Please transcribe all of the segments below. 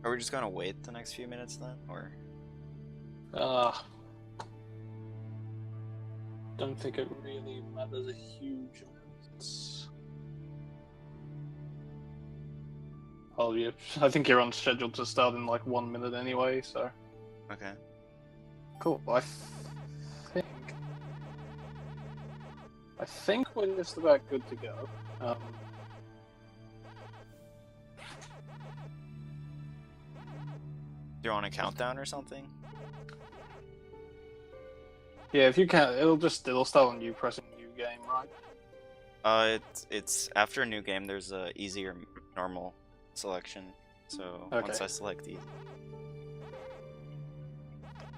Are we just gonna wait the next few minutes then, or? Don't think it really matters a huge amount. Oh yeah, I think you're on schedule to start in like 1 minute anyway, so. Okay. Cool. I think we're just about good to go. Do you want a countdown or something? Yeah, if you can, it'll start on you pressing new game, right? It's after a new game. There's a easy or normal selection. So Okay. once I select these.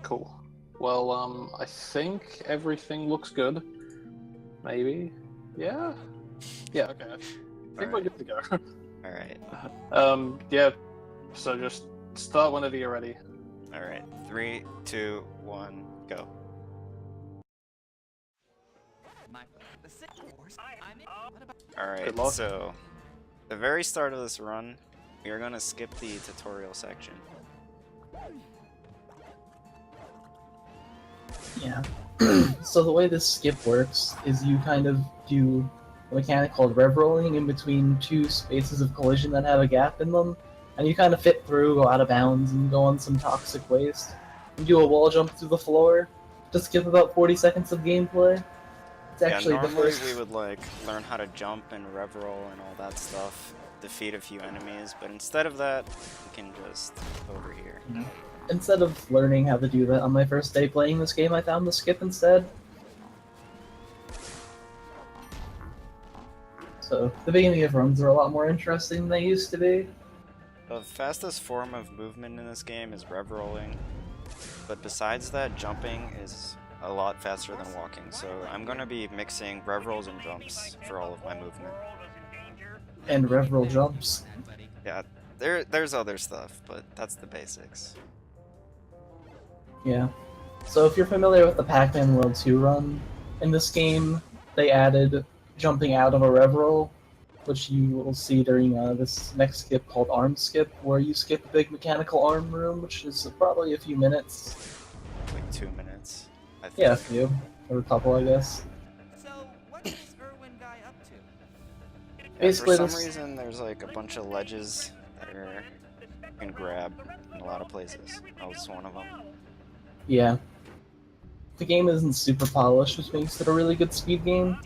Cool. Well, I think everything looks good. Maybe. Yeah. Yeah. Okay. I think we're good to go. All right. Yeah. So just start whenever you're ready. All right. 3, 2, 1, go. Alright, so the very start of this run, we are going to skip the tutorial section. Yeah. So the way this skip works is you kind of do a mechanic called rev rolling in between two spaces of collision that have a gap in them, and you kind of fit through, go out of bounds, and go on some toxic waste. You do a wall jump through the floor to skip about 40 seconds of gameplay. It's actually yeah, the normally first... we would like learn how to jump and rev roll and all that stuff, defeat a few enemies, but instead of that, we can just over here. Instead of learning how to do that on my first day playing this game, I found the skip instead. So, the beginning of runs are a lot more interesting than they used to be. The fastest form of movement in this game is rev rolling, but besides that, jumping is a lot faster than walking, so I'm going to be mixing rev rolls and jumps for all of my movement. And rev roll jumps. Yeah, there's other stuff, but that's the basics. Yeah. So if you're familiar with the Pac-Man World 2 run, in this game, they added jumping out of a rev roll, which you will see during this next skip called Arm Skip, where you skip a big mechanical arm room, which is probably a few minutes. Like 2 minutes, I think. Yeah, a few. Or a couple, I guess. So, what is this Irwin guy up to? Yeah, Basically, for some reason, there's like a bunch of ledges that you can grab in a lot of places. That was one of them. Yeah. The game isn't super polished, which makes it a really good speed game.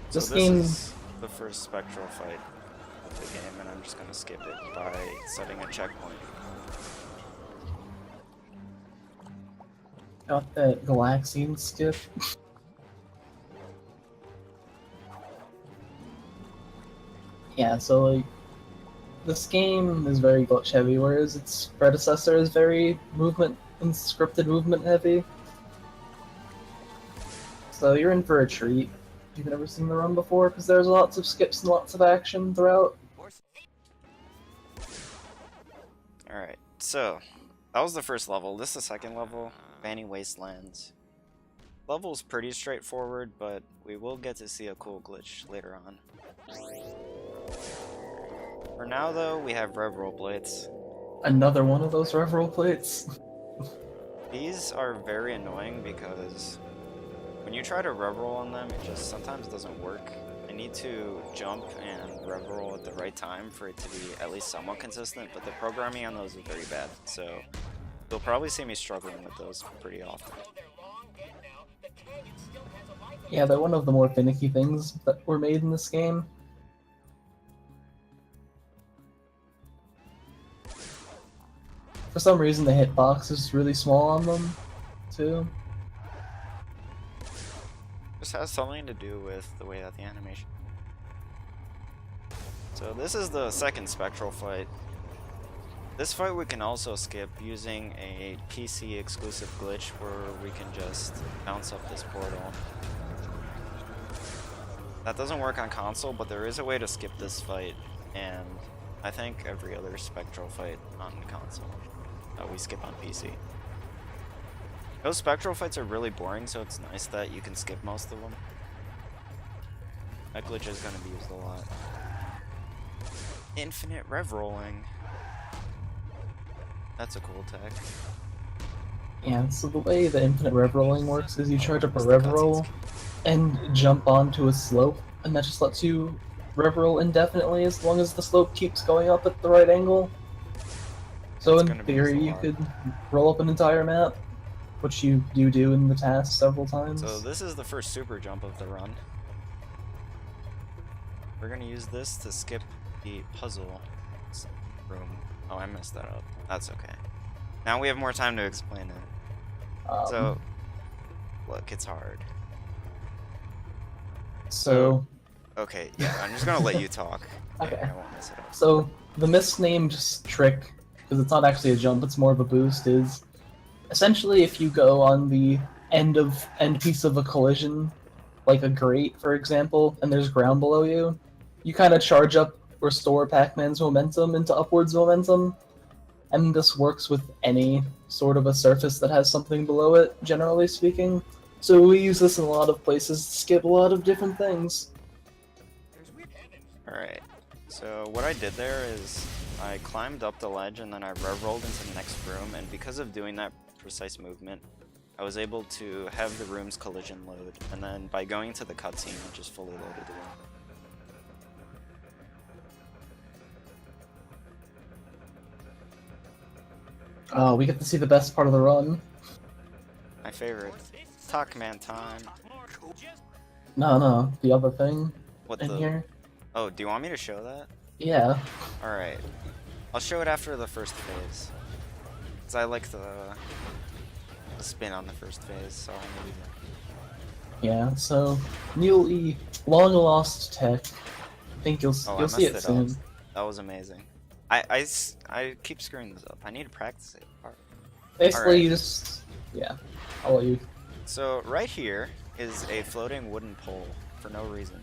So This this game... is the first spectral fight of the game, and I'm just gonna skip it by setting a checkpoint. Got that Galaxian skip. Yeah, so like, this game is very glitch heavy, whereas its predecessor is very movement and scripted movement heavy. So you're in for a treat. If you've never seen the run before, because there's lots of skips and lots of action throughout. Alright, so that was the first level. This is the second level, Vanny Wastelands. Level's pretty straightforward, but we will get to see a cool glitch later on. For now though, we have rev roll plates. Another one of those rev roll plates. These are very annoying because when you try to rev roll on them, it just sometimes doesn't work. I need to jump and rev roll at the right time for it to be at least somewhat consistent, but the programming on those is very bad, so you'll probably see me struggling with those pretty often. Yeah, they're one of the more finicky things that were made in this game. For some reason, the hitbox is really small on them, too. This has something to do with the way that the animation... So this is the second spectral fight. This fight we can also skip using a PC exclusive glitch where we can just bounce up this portal. That doesn't work on console, but there is a way to skip this fight, and I think every other spectral fight on console we skip on PC. Those spectral fights are really boring, so it's nice that you can skip most of them. That glitch is going to be used a lot. infinite rev rolling. That's a cool tech. Yeah, so the way the infinite rev rolling works is you charge up a What's the rev cutscenes roll key? and jump onto a slope, and that just lets you rev roll indefinitely as long as the slope keeps going up at the right angle. So That's in gonna be used theory, a you lot. could roll up an entire map, which you do in the task several times. So this is the first super jump of the run. We're gonna use this to skip the puzzle room. Oh, I messed that up. That's okay. Now we have more time to explain it. So, look, it's hard. So Okay, yeah, I'm just gonna let you talk. Okay. I won't mess it up. So the misnamed trick, because it's not actually a jump, it's more of a boost, is essentially if you go on the end piece of a collision, like a grate, for example, and there's ground below you, you kind of charge up, restore Pac-Man's momentum into upwards momentum, and this works with any sort of a surface that has something below it, generally speaking. So we use this in a lot of places to skip a lot of different things. Alright, so what I did there is I climbed up the ledge and then I rev rolled into the next room, and because of doing that precise movement, I was able to have the room's collision load, and then by going to the cutscene, it just fully loaded the room. Oh, we get to see the best part of the run. My favorite. Pac-Man time. No, the other thing What in the? here. Oh, do you want me to show that? Yeah. Alright. I'll show it after the first phase. Because I like the spin on the first phase, so I'll maybe Yeah, so newly long lost tech. I think you'll Oh, I you'll see it messed it up. soon. That was amazing. I keep screwing this up. I need to practice it. Basically, Alright. you just I'll let you. So right here is a floating wooden pole for no reason.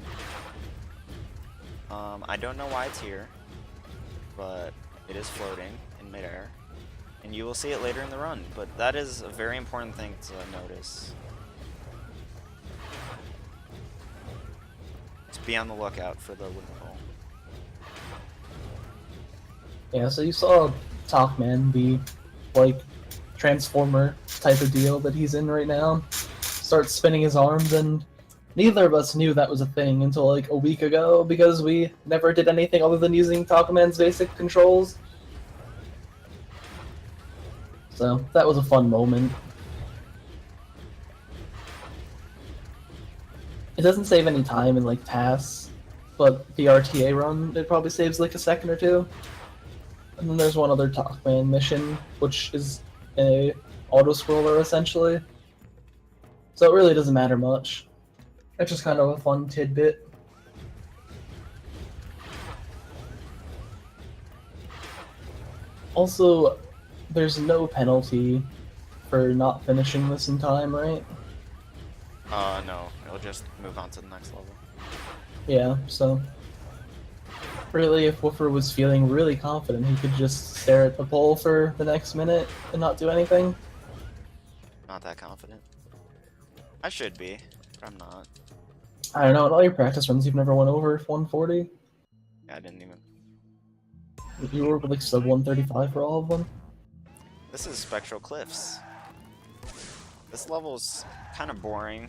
I don't know why it's here, but it is floating in midair, and you will see it later in the run. But that is a very important thing to notice. Just be on the lookout for the wooden pole. Yeah, so you saw Talkman, the like transformer type of deal that he's in right now, start spinning his arms, and neither of us knew that was a thing until like a week ago because we never did anything other than using Talkman's basic controls. So that was a fun moment. It doesn't save any time in like tasks, but the RTA run, it probably saves like a second or two. And then there's one other Talkman mission, which is a auto-scroller essentially. So it really doesn't matter much. It's just kind of a fun tidbit. Also, there's no penalty for not finishing this in time, right? No, it'll just move on to the next level. Yeah, so really, if Woofer was feeling really confident, he could just stare at the pole for the next minute and not do anything. Not that confident. I should be, but I'm not. I don't know, in all your practice runs, you've never went over 140? Yeah, I didn't even. You were like sub 135 for all of them? This is Spectral Cliffs. This level's kind of boring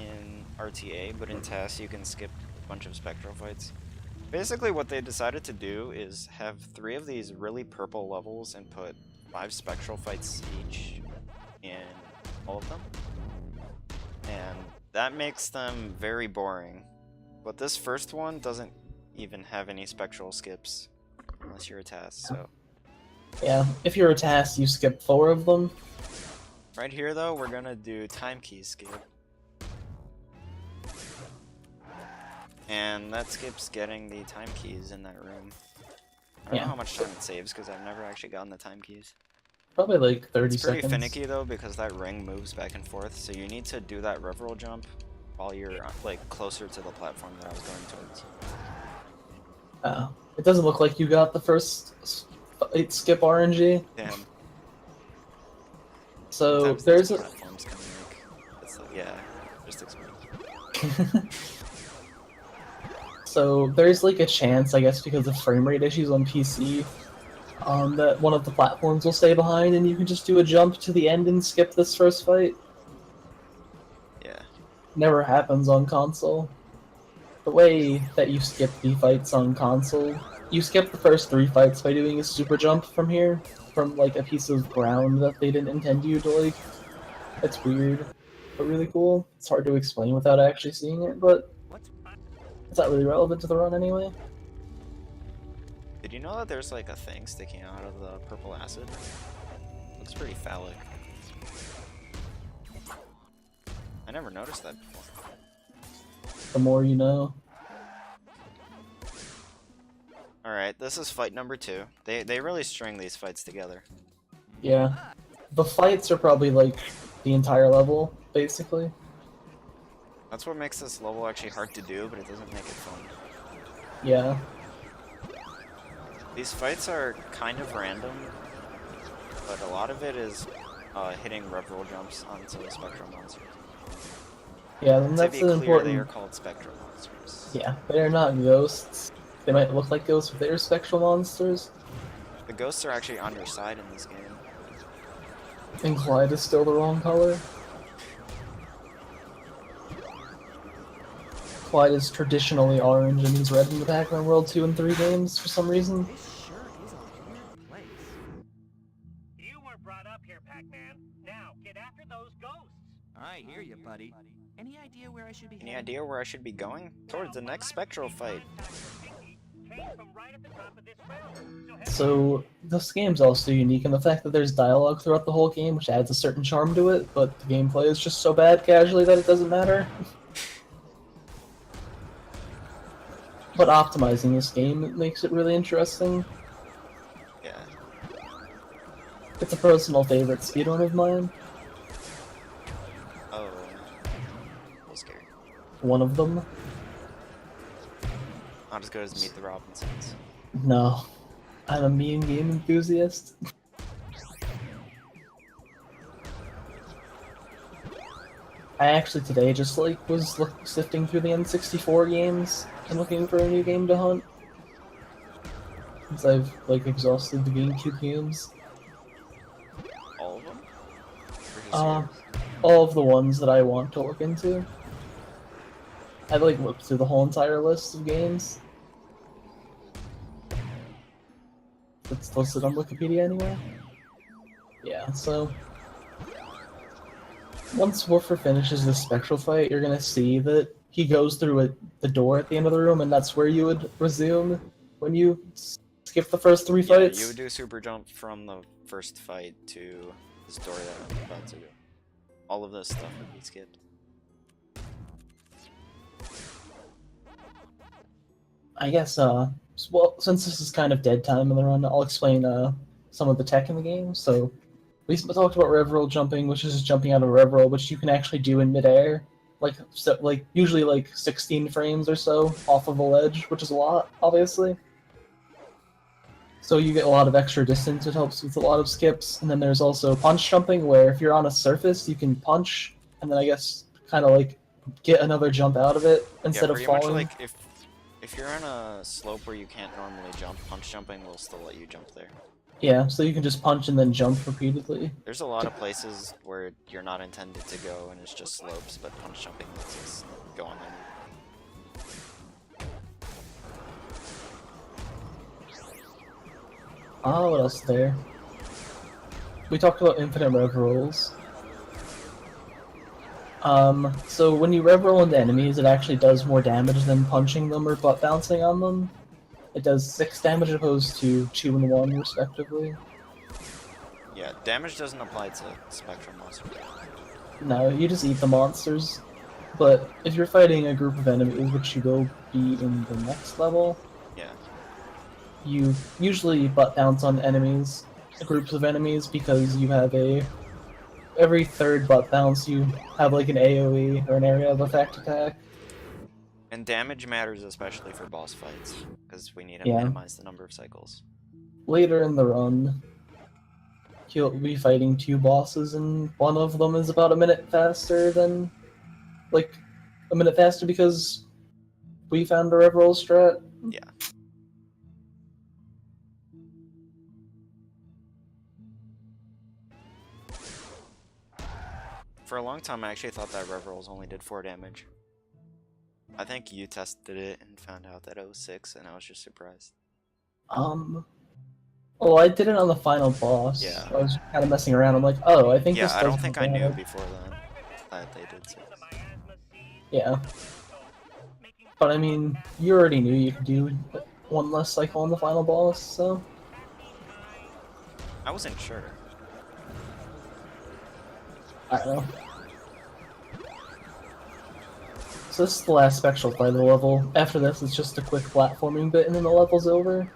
in RTA, but in TAS you can skip a bunch of spectral fights. Basically what they decided to do is have 3 of these really purple levels and put 5 spectral fights each in all of them. And that makes them very boring. But this first one doesn't even have any spectral skips unless you're a TAS, so. Yeah, if you're a TAS, you skip 4 of them. Right here though, we're gonna do time key skip. And that skips getting the time keys in that room. I don't know how much time it saves because I've never actually gotten the time keys. Probably like 30 It's pretty seconds. finicky though because that ring moves back and forth, so you need to do that rev roll jump while you're like closer to the platform that I was going towards. It doesn't look like you got the first skip RNG. Damn. So Sometimes there's these a platforms can make it's like, yeah, just explain. So there's like a chance, I guess, because of frame rate issues on PC, that one of the platforms will stay behind, and you can just do a jump to the end and skip this first fight. Yeah. Never happens on console. The way that you skip the fights on console, you skip the first 3 fights by doing a super jump from here, from like a piece of ground that they didn't intend you to like. It's weird, but really cool. It's hard to explain without actually seeing it, but What's it's not really relevant to the run anyway. Did you know that there's like a thing sticking out of the purple acid? Looks pretty phallic. I never noticed that before. The more you know. Alright, this is fight number 2. They really string these fights together. Yeah. The fights are probably like the entire level, basically. That's what makes this level actually hard to do, but it doesn't make it fun. Yeah. These fights are kind of random, but a lot of it is hitting rev-roll jumps onto the spectral monsters. Yeah, then To that's be an clear, they are important... called spectral monsters. Yeah, they're not ghosts. They might look like ghosts, but they're spectral monsters. The ghosts are actually on your side in this game. And Clyde is still the wrong color. Clyde is traditionally orange and he's red in the Pac-Man World 2 and 3 games for some reason. this shirt is a weird place. You were brought up here, Pac-Man. Now, get after those ghosts. I hear you, buddy. Any idea where I should be Any heading? idea where I should be going? Towards the next spectral fight. So, this game's also unique in the fact that there's dialogue throughout the whole game, which adds a certain charm to it, but the gameplay is just so bad casually that it doesn't matter. But optimizing this game makes it really interesting. Yeah. It's a personal favorite speedrun of mine. Oh. I'm scared. One of them. Not as good as Meet the Robinsons. No. I'm a meme game enthusiast. I actually today just like was sifting through the N64 games and looking for a new game to hunt. Since I've like exhausted the GameCube games. All of them? For his Uh, years? all of the ones that I want to look into. I like looked through the whole entire list of games. It's listed on Wikipedia anyway. Yeah, so once Woofer finishes the spectral fight, you're gonna see that he goes through the door at the end of the room, and that's where you would resume when you skip the first 3 Yeah, fights. you would do super jump from the first fight to this door that I'm about to go. All of this stuff would be skipped. I guess, well, since this is kind of dead time in the run, I'll explain some of the tech in the game. So, we talked about rev-roll jumping, which is just jumping out of a rev-roll, which you can actually do in midair. Like usually like 16 frames or so off of a ledge, which is a lot, obviously. So you get a lot of extra distance, it helps with a lot of skips. And then there's also punch jumping, where if you're on a surface, you can punch, and then I guess kind of like get another jump out of it instead of pretty falling. much like if you're on a slope where you can't normally jump, punch jumping will still let you jump there. Yeah, so you can just punch and then jump repeatedly. There's a lot of places where you're not intended to go and it's just slopes, but punch jumping lets us go on them. What else is there? We talked about infinite rev rolls. So when you rev roll into enemies, it actually does more damage than punching them or butt bouncing on them. It does 6 damage opposed to 2 and 1 respectively. Yeah, damage doesn't apply to spectral monsters. No, you just eat the monsters. But if you're fighting a group of enemies, which you will be in the next level, Yeah. you usually butt bounce on enemies, groups of enemies, because you have every third butt bounce you have like an AoE or an area of effect attack. And damage matters especially for boss fights, because we need to Yeah. minimize the number of cycles. Later in the run, you'll be fighting 2 bosses, and one of them is about a minute faster than, like, a minute faster because we found a rev roll strat. Yeah. For a long time, I actually thought that rev rolls only did 4 damage. I think you tested it and found out that it was 6, and I was just surprised. Well, I did it on the final boss. Yeah. I was kind of messing around. I'm like, oh, I think Yeah, this I does don't think more I knew damage. before then that they did 6. Yeah. But I mean, you already knew you could do one less cycle on the final boss, so... I wasn't sure. I don't know. So this is the last spectral fight of the level. After this, it's just a quick platforming bit and then the level's over.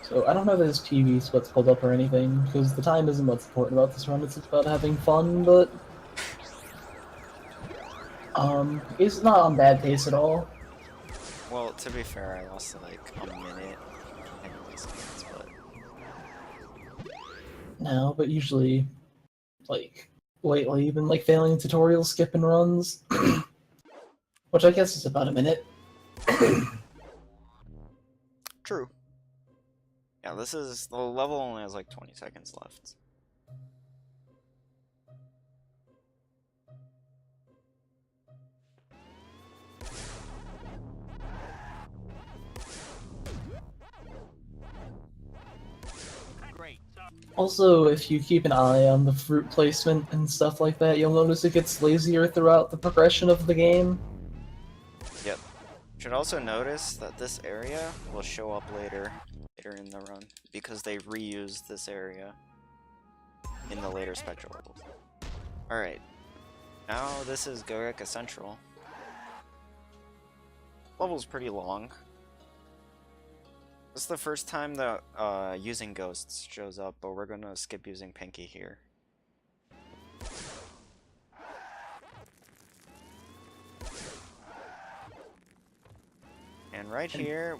So I don't know if there's PV splits pulled up or anything, because the time isn't what's important about this run, it's about having fun, but... it's not on bad pace at all. Well, to be fair, I lost like a minute and seconds, but No, but usually, like, lately you've been like failing tutorial skipping runs, which I guess is about a minute. true. Yeah, this is the level only has like 20 seconds left. Great. So, Also, if you keep an eye on the fruit placement and stuff like that, you'll notice it gets lazier throughout the progression of the game. Yep. Should also notice that this area will show up later in the run because they reused this area in the later spectral levels. Alright. Now this is Goreka Central. Level's pretty long. This is the first time that using ghosts shows up, but we're gonna skip using Pinky here. And right here,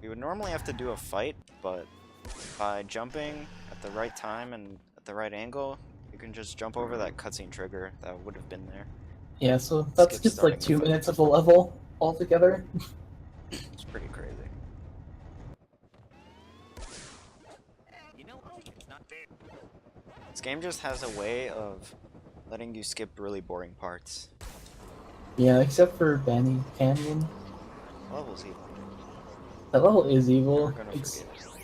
we would normally have to do a fight, but by jumping at the right time and at the right angle, you can just jump over that cutscene trigger that would have been there. Yeah, so that's Skip just like starting the 2 fight. minutes of the level altogether. It's pretty crazy. You know, it's not fair. This game just has a way of letting you skip really boring parts. Yeah, except for Banny Canyon. The level's evil. That level is evil. We're gonna It's forget it.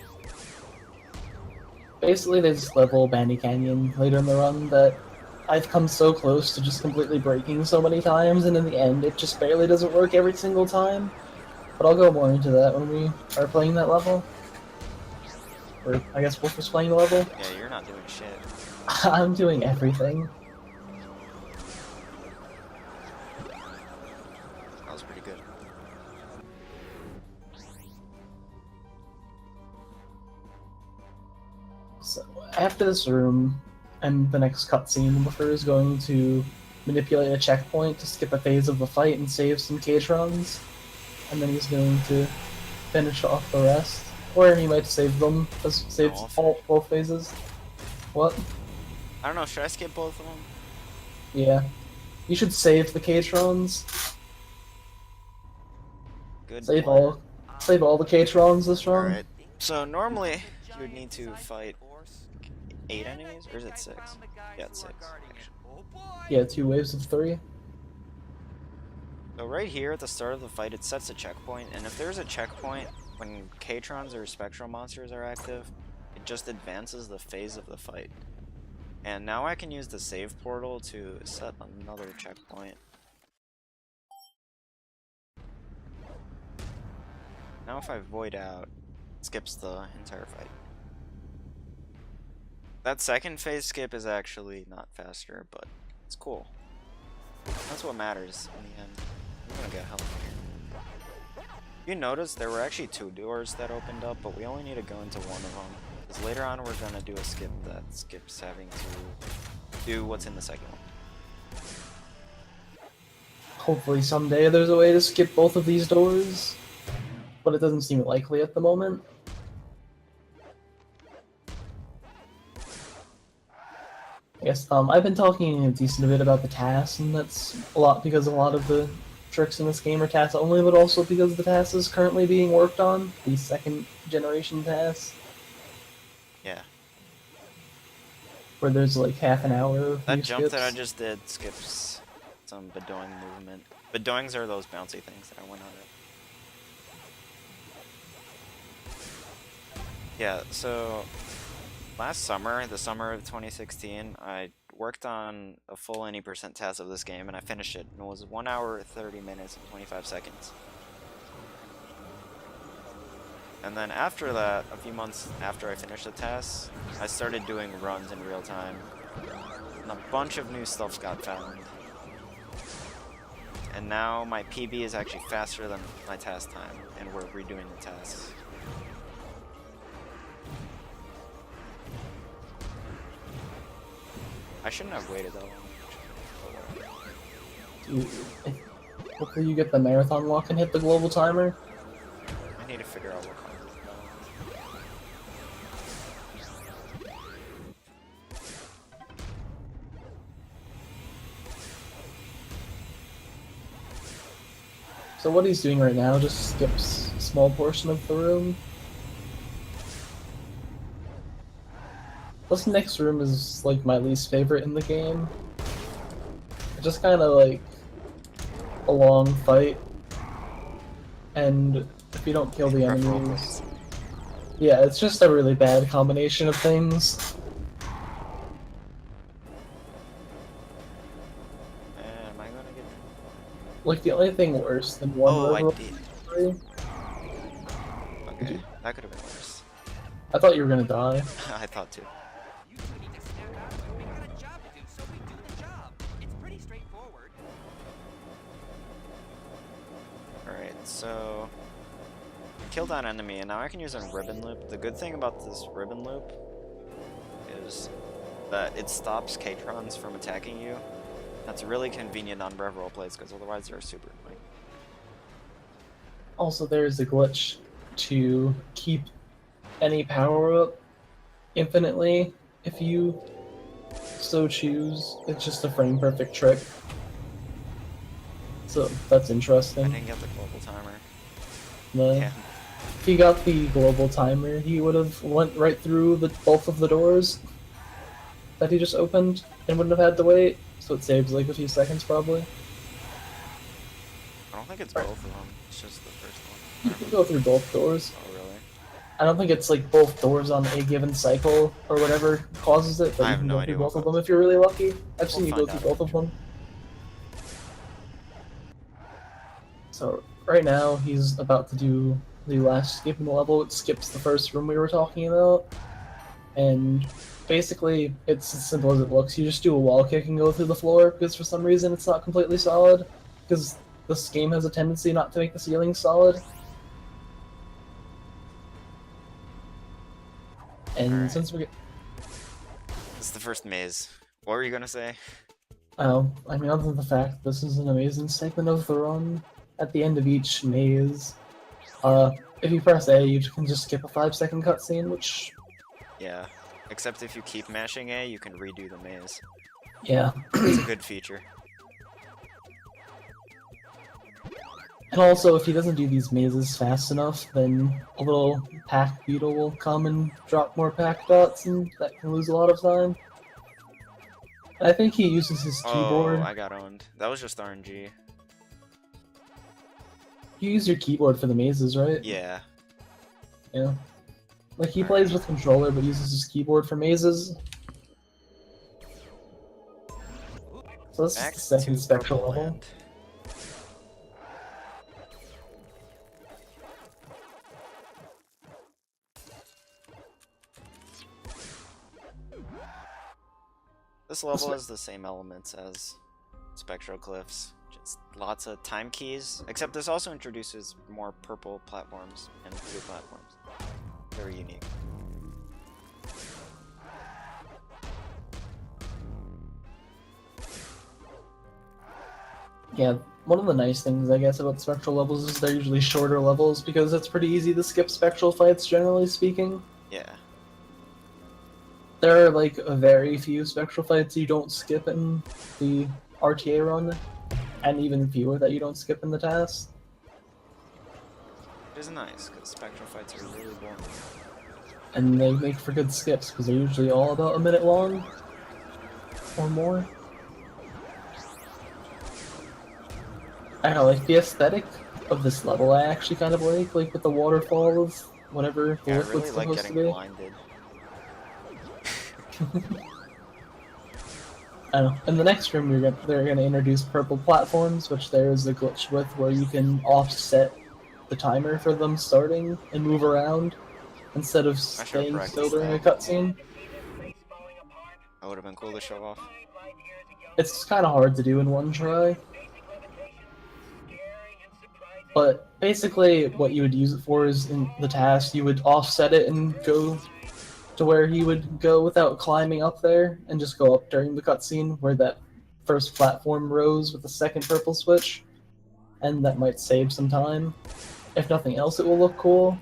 basically this level, Bandy Canyon, later in the run, that I've come so close to just completely breaking so many times, and in the end it just barely doesn't work every single time. But I'll go more into that when we are playing that level. Or, I guess Wolf is playing the level. Yeah, you're not doing shit. I'm doing everything. That was pretty good. So, after this room, and the next cutscene, Woofer is going to manipulate a checkpoint to skip a phase of the fight and save some cage runs. And then he's going to finish off the rest. Or he might save them, save No, both phases. What? I don't know, should I skip both of them? Yeah. You should save the cage runs. Good Save plan. all the cage runs this run. Alright, so normally you would need to fight 8 enemies, or is it 6? Yeah, it's 6, actually. Yeah, 2 waves of 3. So right here at the start of the fight, it sets a checkpoint, and if there's a checkpoint when K-Trons or Spectral monsters are active, it just advances the phase of the fight. And now I can use the save portal to set another checkpoint. Now if I void out, it skips the entire fight. That second phase skip is actually not faster, but it's cool. That's what matters in the end. I'm gonna get help. You notice there were actually 2 doors that opened up, but we only need to go into one of them. Because later on we're gonna do a skip that skips having to do what's in the second one. Hopefully someday there's a way to skip both of these doors. But it doesn't seem likely at the moment. Yes, I've been talking a decent bit about the TAS, and that's a lot because a lot of the tricks in this game are TAS only, but also because the TAS is currently being worked on, the second generation TAS, Yeah. where there's like half an hour of That new jump that I skips. just did skips some bedoing movement. Bedoings are those bouncy things that I went on it. Yeah, so last summer, the summer of 2016, I worked on a full 90% task of this game and I finished it. And it was 1 hour, 30 minutes, and 25 seconds. And then after that, a few months after I finished the task, I started doing runs in real time. And a bunch of new stuff got found. And now my PB is actually faster than my task time, and we're redoing the tasks. I shouldn't have waited that long. Dude, hopefully you get the marathon walk and hit the global timer. I need to figure out what kind. So what he's doing right now just skips a small portion of the room. This next room is like my least favorite in the game. It's just kind of like a long fight, and if you don't kill the enemies, yeah, it's just a really bad combination of things. Am I gonna get? Like the only thing worse than one Oh, I level did. three. Okay, that could have been worse. I thought you were gonna die. I thought too. You two need to snap out of it. We got a job to do, so we do the job. It's pretty straightforward. Alright, so kill that enemy, and now I can use a ribbon loop. The good thing about this ribbon loop is that it stops K-Trons from attacking you. That's really convenient on rev roleplays, because otherwise they're super annoying. Also, there is a glitch to keep any power up infinitely if you so choose. It's just a frame perfect trick. So that's I interesting. didn't get the global timer. No. Yeah. If he got the global timer, he would have went right through both of the doors that he just opened and wouldn't have had to wait. So it saves like a few seconds probably. I don't think it's both of them. It's just the first one. You can go through both doors. Oh, really? I don't think it's like both doors on a given cycle or whatever causes it, but I you have can no go idea through what both of them causes if you're really lucky. I've We'll seen you go find through out both of them. So right now he's about to do the last skip in the level. It skips the first room we were talking about, and basically it's as simple as it looks. You just do a wall kick and go through the floor because for some reason it's not completely solid, because this game has a tendency not to make the ceiling solid. And Alright. since we're This is the first maze. What were you gonna say? I mean, other than the fact this is an amazing segment of the run, at the end of each maze, if you press A, you can just skip a 5-second cutscene, which, Yeah. Except if you keep mashing A, you can redo the maze. yeah. It's a good feature. And also, if he doesn't do these mazes fast enough, then a little pack beetle will come and drop more pack dots, and that can lose a lot of time. And I think he uses his keyboard. Oh, I got owned. That was just RNG. You use your keyboard for the mazes, right? Yeah. Yeah. Like, he plays with controller, but uses his keyboard for mazes. So this Back is the second to spectral Purple level. Land. This level has the same elements as Spectral Cliffs, just lots of time keys, except this also introduces more purple platforms and blue platforms. Very unique. Yeah, one of the nice things, I guess, about spectral levels is they're usually shorter levels, because it's pretty easy to skip spectral fights, generally speaking. Yeah. There are like a very few spectral fights you don't skip in the RTA run, and even fewer that you don't skip in the task. It is nice, because spectral fights are really boring. And they make for good skips because they're usually all about a minute long or more. I don't know, like the aesthetic of this level I actually kind of like with the waterfalls, whatever the Yeah, I liquid's really like supposed to getting be. blinded. I don't know. In the next room, they're gonna introduce purple platforms, which there is a glitch with where you can offset the timer for them starting and move around instead of should've staying still practiced during a that. cutscene. That would have been cool to show off. It's kind of hard to do in one try. But basically, what you would use it for is in the task, you would offset it and go to where he would go without climbing up there, and just go up during the cutscene where that first platform rose with the second purple switch, and that might save some time. If nothing else, it will look cool.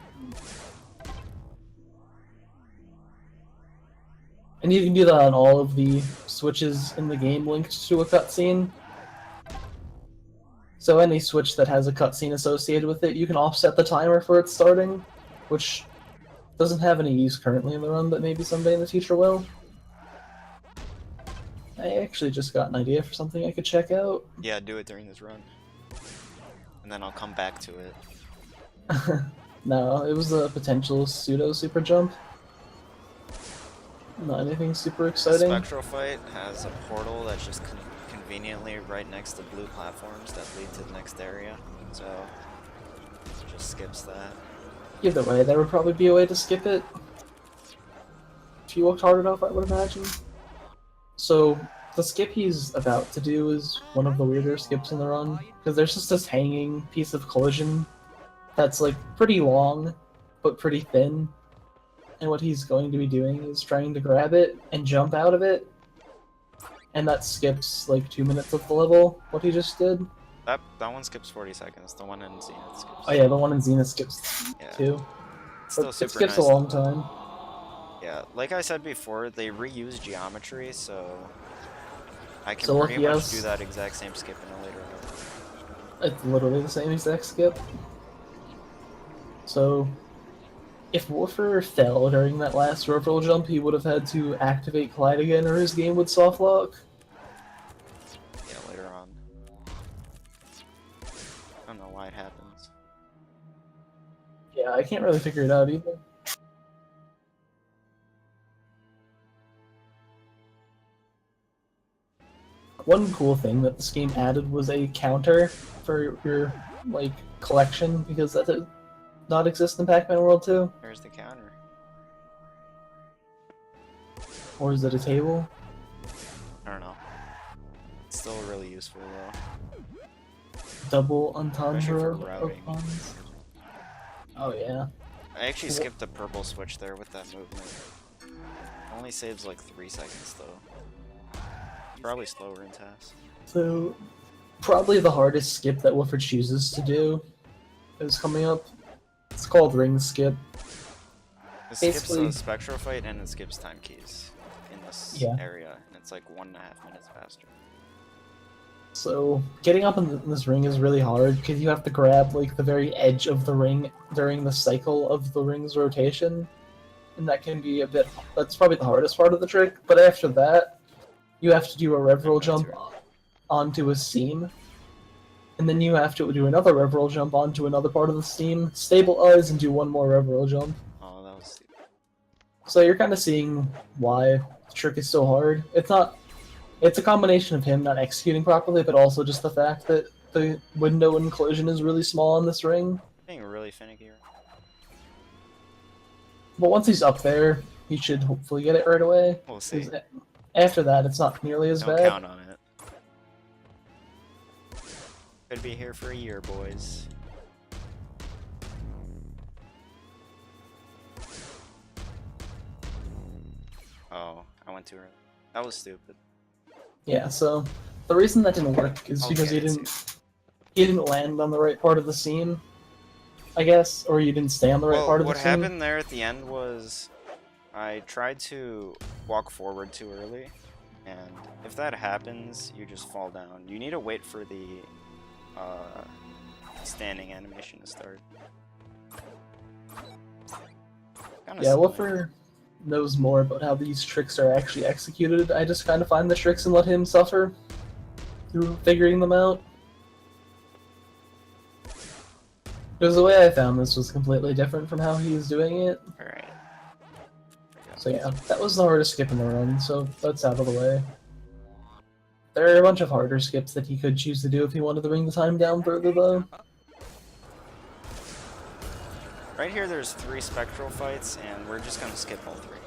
And you can do that on all of the switches in the game linked to a cutscene. So any switch that has a cutscene associated with it, you can offset the timer for it starting, which doesn't have any use currently in the run, but maybe someday in the future will. I actually just got an idea for something I could check out. Yeah, do it during this run. And then I'll come back to it. No, it was a potential pseudo super jump. Not anything super The exciting. spectral fight has a portal that's just conveniently right next to blue platforms that lead to the next area. So, it just skips that. Either way, there would probably be a way to skip it. If you worked hard enough, I would imagine. So, the skip he's about to do is one of the weirder skips in the run, because there's just this hanging piece of collision that's like pretty long, but pretty thin. And what he's going to be doing is trying to grab it and jump out of it. And that skips like 2 minutes of the level, what he just did. That one skips 40 seconds. The one in Zenith skips. Oh yeah, the one in Zenith skips Yeah. too. It's still But super it skips nice. a long time. Yeah, like I said before, they reuse geometry, so I can So pretty lucky much us. do that exact same skip in a later level. It's literally the same exact skip. So, if Woofer fell during that last reveal jump, he would have had to activate Collide again, or his game would soft lock. Yeah, later on. I don't know why it happens. Yeah, I can't really figure it out either. One cool thing that this game added was a counter for your like collection, because that did not exist in Pac-Man World 2. Here's the counter. Or is it a table? I don't know. It's still really useful though. Double Especially entendre for of routing. puns. Oh yeah. I actually skipped the purple switch there with that movement. It only saves like 3 seconds though. Probably slower in tasks. So, probably the hardest skip that Woofer chooses to do is coming up. It's called Ring Skip. It skips Basically- the spectral fight and it skips time keys in this Yeah. area, and it's like 1.5 minutes faster. So, getting up in this ring is really hard because you have to grab like the very edge of the ring during the cycle of the ring's rotation. And that can be a bit, that's probably the hardest part of the trick, but after that, you have to do a rev roll jump onto a seam. And then you have to do another rev roll jump onto another part of the seam, stabilize, and do one more rev roll jump. Oh, that was stupid. So you're kind of seeing why the trick is so hard. It's a combination of him not executing properly, but also just the fact that the window and collision is really small on this ring. Being really finicky. But once he's up there, he should hopefully get it right away. We'll see. 'Cause after that, it's not nearly as Don't bad. count on it. Could be here for a year, boys. Oh, I went too early. That was stupid. Yeah, so the reason that didn't work is because Okay, he didn't land on the right part of the seam, I guess, or you didn't stay on the right part of the what seam. happened there at the end was I tried to walk forward too early, and if that happens, you just fall down. You need to wait for the standing animation to start. Kinda Yeah, silly. Woofer knows more about how these tricks are actually executed. I just kind of find the tricks and let him suffer through figuring them out. Because the way I found this was completely different from how he was doing it. Alright. So yeah, that was the hardest skip in the run, so that's out of the way. There are a bunch of harder skips that he could choose to do if he wanted to bring the time down further, though. Right here there's 3 spectral fights, and we're just gonna skip all 3.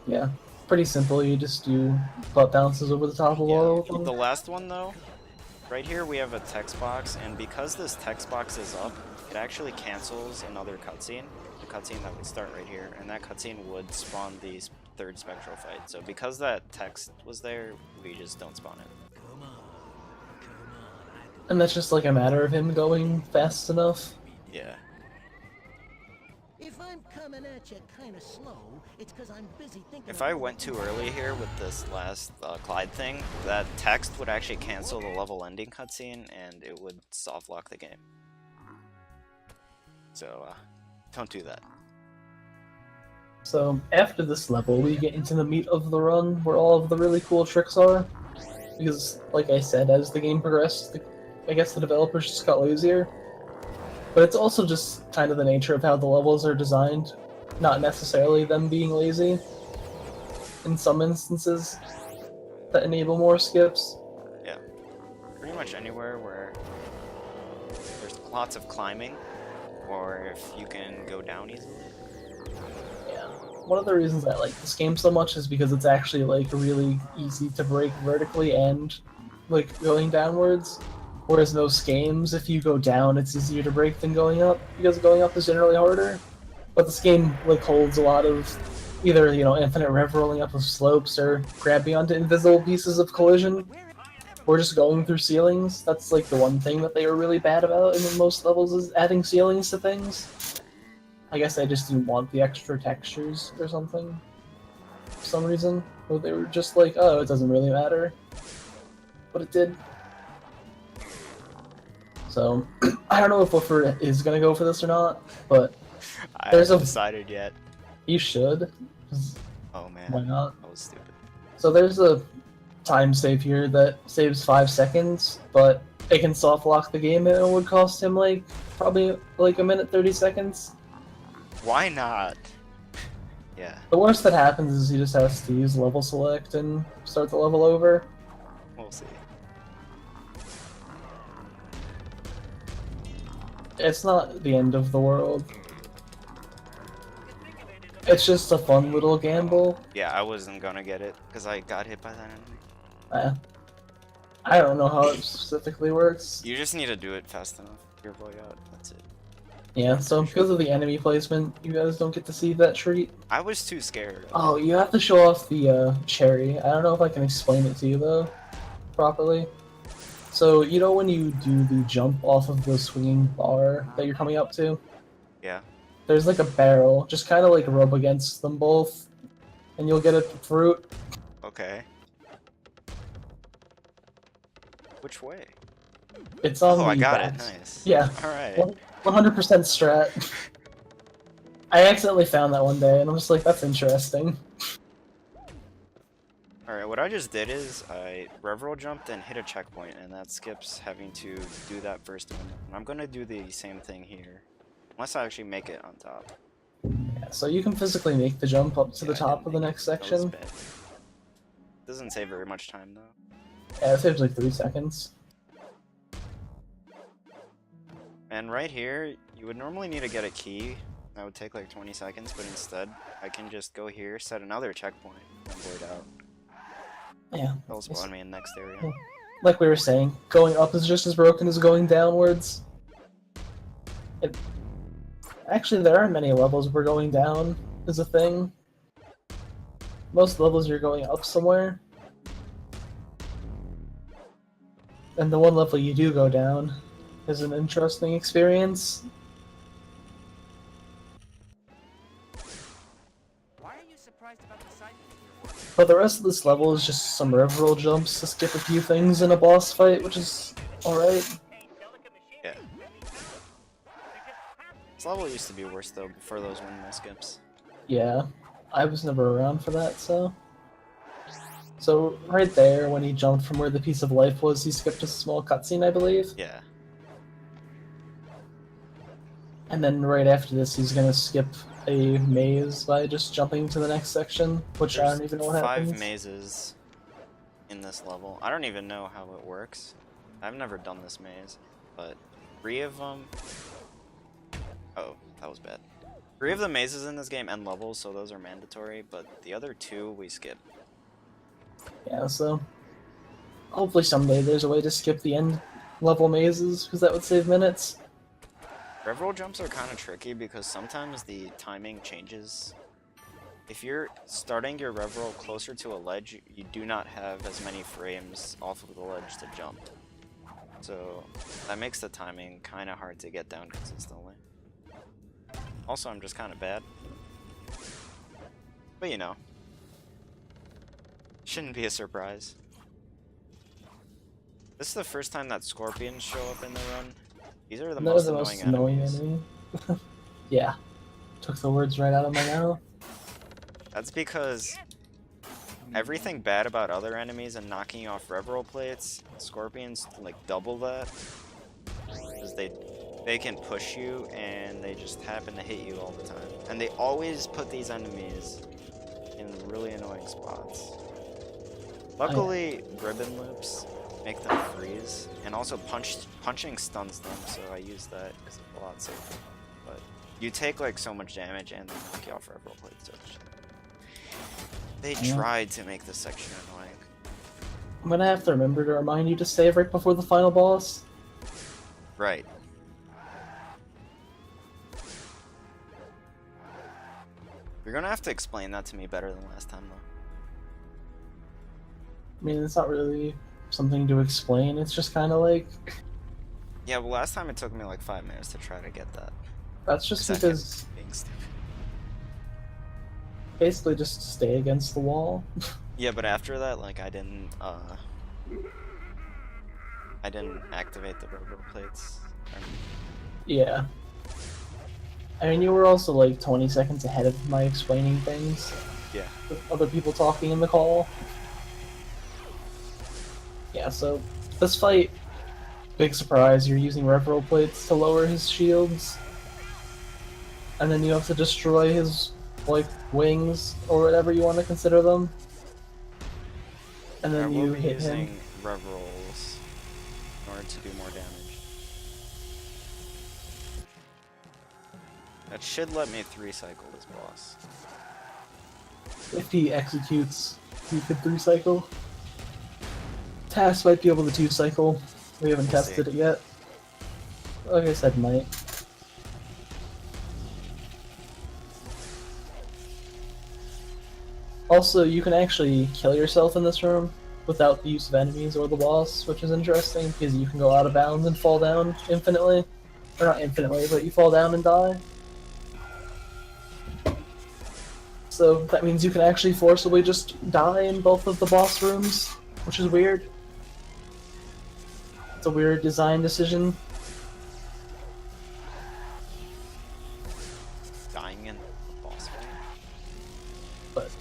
Yeah, pretty simple. You just do butt bounces over the top of all of The them. last one though, right here we have a text box, and because this text box is up, it actually cancels another cutscene. The cutscene that would start right here, and that cutscene would spawn the 3rd spectral fight. So because that text was there, we just don't spawn it. And that's just like a matter of him going fast enough. Yeah. If I'm coming at you kind of slow, it's because I'm busy thinking. If I went too early here with this last Clyde thing, that text would actually cancel the level ending cutscene, and it would soft lock the game. So, don't do that. So after this level, we get into the meat of the run, where all of the really cool tricks are. Because, like I said, as the game progressed, I guess the developers just got lazier. But it's also just kind of the nature of how the levels are designed, not necessarily them being lazy. In some instances, that enable more skips. Yeah. Pretty much anywhere where there's lots of climbing, or if you can go down easily. Yeah. One of the reasons I like this game so much is because it's actually like really easy to break vertically and like going downwards. Whereas most games, if you go down, it's easier to break than going up, because going up is generally harder. But this game like holds a lot of either, you know, infinite rev rolling up of slopes, or grabbing onto invisible pieces of collision, or just going through ceilings. That's like the one thing that they were really bad about in most levels, is adding ceilings to things. I guess I just didn't want the extra textures or something. For some reason. Or they were just like, oh, it doesn't really matter. But it did. So, I don't know if Woofer is gonna go for this or not, but I There's haven't a- decided yet. you should. 'Cause Oh man, why not? that was stupid. So there's a time save here that saves 5 seconds, but it can soft lock the game, and it would cost him like probably like a minute 30 seconds. Why not? Yeah, The worst that happens is he just has to use level select and start the level over. we'll see. It's not the end of the world. It's just a fun little gamble. Yeah, I wasn't gonna get it because I got hit by that enemy. I don't know how it specifically works. You just need to do it fast enough. Your boy out. That's it. Yeah, so because of the enemy placement, you guys don't get to see that treat. I was too scared. Oh, you have to show off the cherry. I don't know if I can explain it to you though, properly. So, you know when you do the jump off of the swinging bar that you're coming up to? Yeah. There's like a barrel, just kind of like rub against them both, and you'll get a fruit. Okay. Which way? It's on Oh, the I got back. it. Nice. Yeah. All right. 100% strat. I accidentally found that one day, and I'm just like, that's interesting. All right. What I just did is I rev-roll jumped and hit a checkpoint, and that skips having to do that first one. And I'm gonna do the same thing here, unless I actually make it on top. Yeah, so you can physically make the jump up to the Yeah, I top didn't of the make next it. That was section. bad. Doesn't save very much time though. Yeah, it saves like 3 seconds. And right here, you would normally need to get a key. That would take like 20 seconds, but instead, I can just go here, set another checkpoint, and void out. Yeah. That'll spawn me in the next area. Like we were saying, going up is just as broken as going downwards. Actually, there aren't many levels where going down is a thing. Most levels you're going up somewhere. And the one level you do go down is an interesting experience. Why are But the rest of this level is just some rev-roll jumps to skip a few things in a boss fight, which is alright. Yeah. This level used to be worse though before those windmill skips. Yeah, I was never around for that, so... So, right there, when he jumped from where the piece of life was, he skipped a small cutscene, I believe. Yeah. And then right after this, he's gonna skip a maze by just jumping to the next section, which I don't even know what happens. 5 mazes in this level. I don't even know how it works. I've never done this maze, but 3 of them... Oh, that was bad. 3 of the mazes in this game end levels, so those are mandatory, but the other 2 we skip. Yeah, so... Hopefully someday there's a way to skip the end level mazes, because that would save minutes. Rev-roll jumps are kind of tricky because sometimes the timing changes. If you're starting your rev-roll closer to a ledge, you do not have as many frames off of the ledge to jump. So that makes the timing kind of hard to get down consistently. Also, I'm just kind of bad. But you know. Shouldn't be a surprise. This is the first time that scorpions show up in the run. These are the They're most the annoying most annoying enemies. enemy. Yeah. Took the words right out of my mouth. That's because everything bad about other enemies and knocking off rev-roll plates, scorpions like double that. Because they can push you and they just happen to hit you all the time. And they always put these enemies in really annoying spots. Luckily, ribbon loops make them freeze, and also punching stuns them, so I use that because it's a lot safer. But you take like so much damage and they knock you off rev-roll plates. So they tried to make this section annoying. I'm gonna have to remember to remind you to save right before the final boss. Right. You're gonna have to explain that to me better than last time, though. I mean, it's not really something to explain, it's just kind of like... Yeah, well, last time it took me like 5 minutes to try to get that. That's just because... Being stupid. Basically just stay against the wall. Yeah, but after that, like, I didn't activate the rev-roll plates. Yeah. I mean, you were also like 20 seconds ahead of my explaining things. Yeah. With other people talking in the call. Yeah, so this fight, big surprise, you're using rev-roll plates to lower his shields. And then you have to destroy his, like, wings, or whatever you want to consider them. And then you hit him. Using rev-rolls in order to do more damage. That should let me 3-cycle this boss. If he executes, he could 3-cycle. Task might be able to 2-cycle. We haven't We'll tested see. it yet. Like I said, might. Also, you can actually kill yourself in this room without the use of enemies or the boss, which is interesting because you can go out of bounds and fall down infinitely. Or not infinitely, but you fall down and die. So that means you can actually forcibly just die in both of the boss rooms, which is weird. It's a weird design decision. Dying in a boss fight. But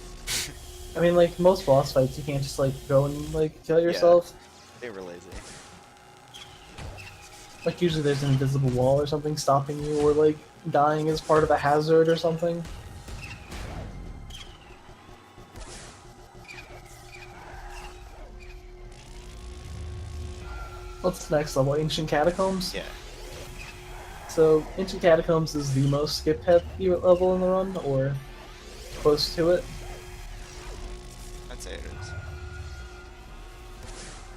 I mean, like most boss fights, you can't just like go and like kill yourself. They were lazy. Like usually there's an invisible wall or something stopping you, or like dying is part of a hazard or something. What's the next level? Ancient Catacombs? Yeah. So, Ancient Catacombs is the most skip-heavy level in the run, or close to it. I'd say it is.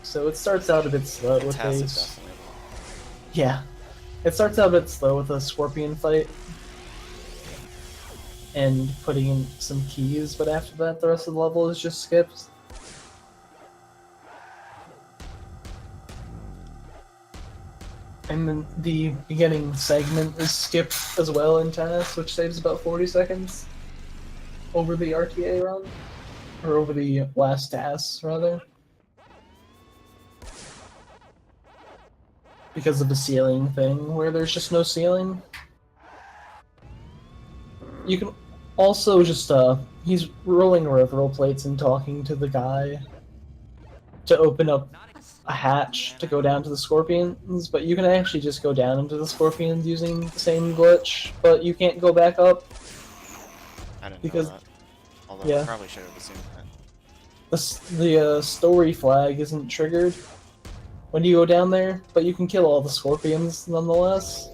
So it starts out a bit slow The with task a... is definitely Yeah. It starts out a bit slow with a scorpion fight. And putting in some keys, but after that the rest of the level is just skips. And then the beginning segment is skipped as well in tennis, which saves about 40 seconds over the RTA run. or over the last tasks, rather. Because of the ceiling thing, where there's just no ceiling. You can also just, he's rolling river plates and talking to the guy to open up a hatch to go down to the scorpions, but you can actually just go down into the scorpions using the same glitch, but you can't go back up. I didn't Because- know that. Although yeah. I probably should have assumed that. The story flag isn't triggered when you go down there, but you can kill all the scorpions nonetheless.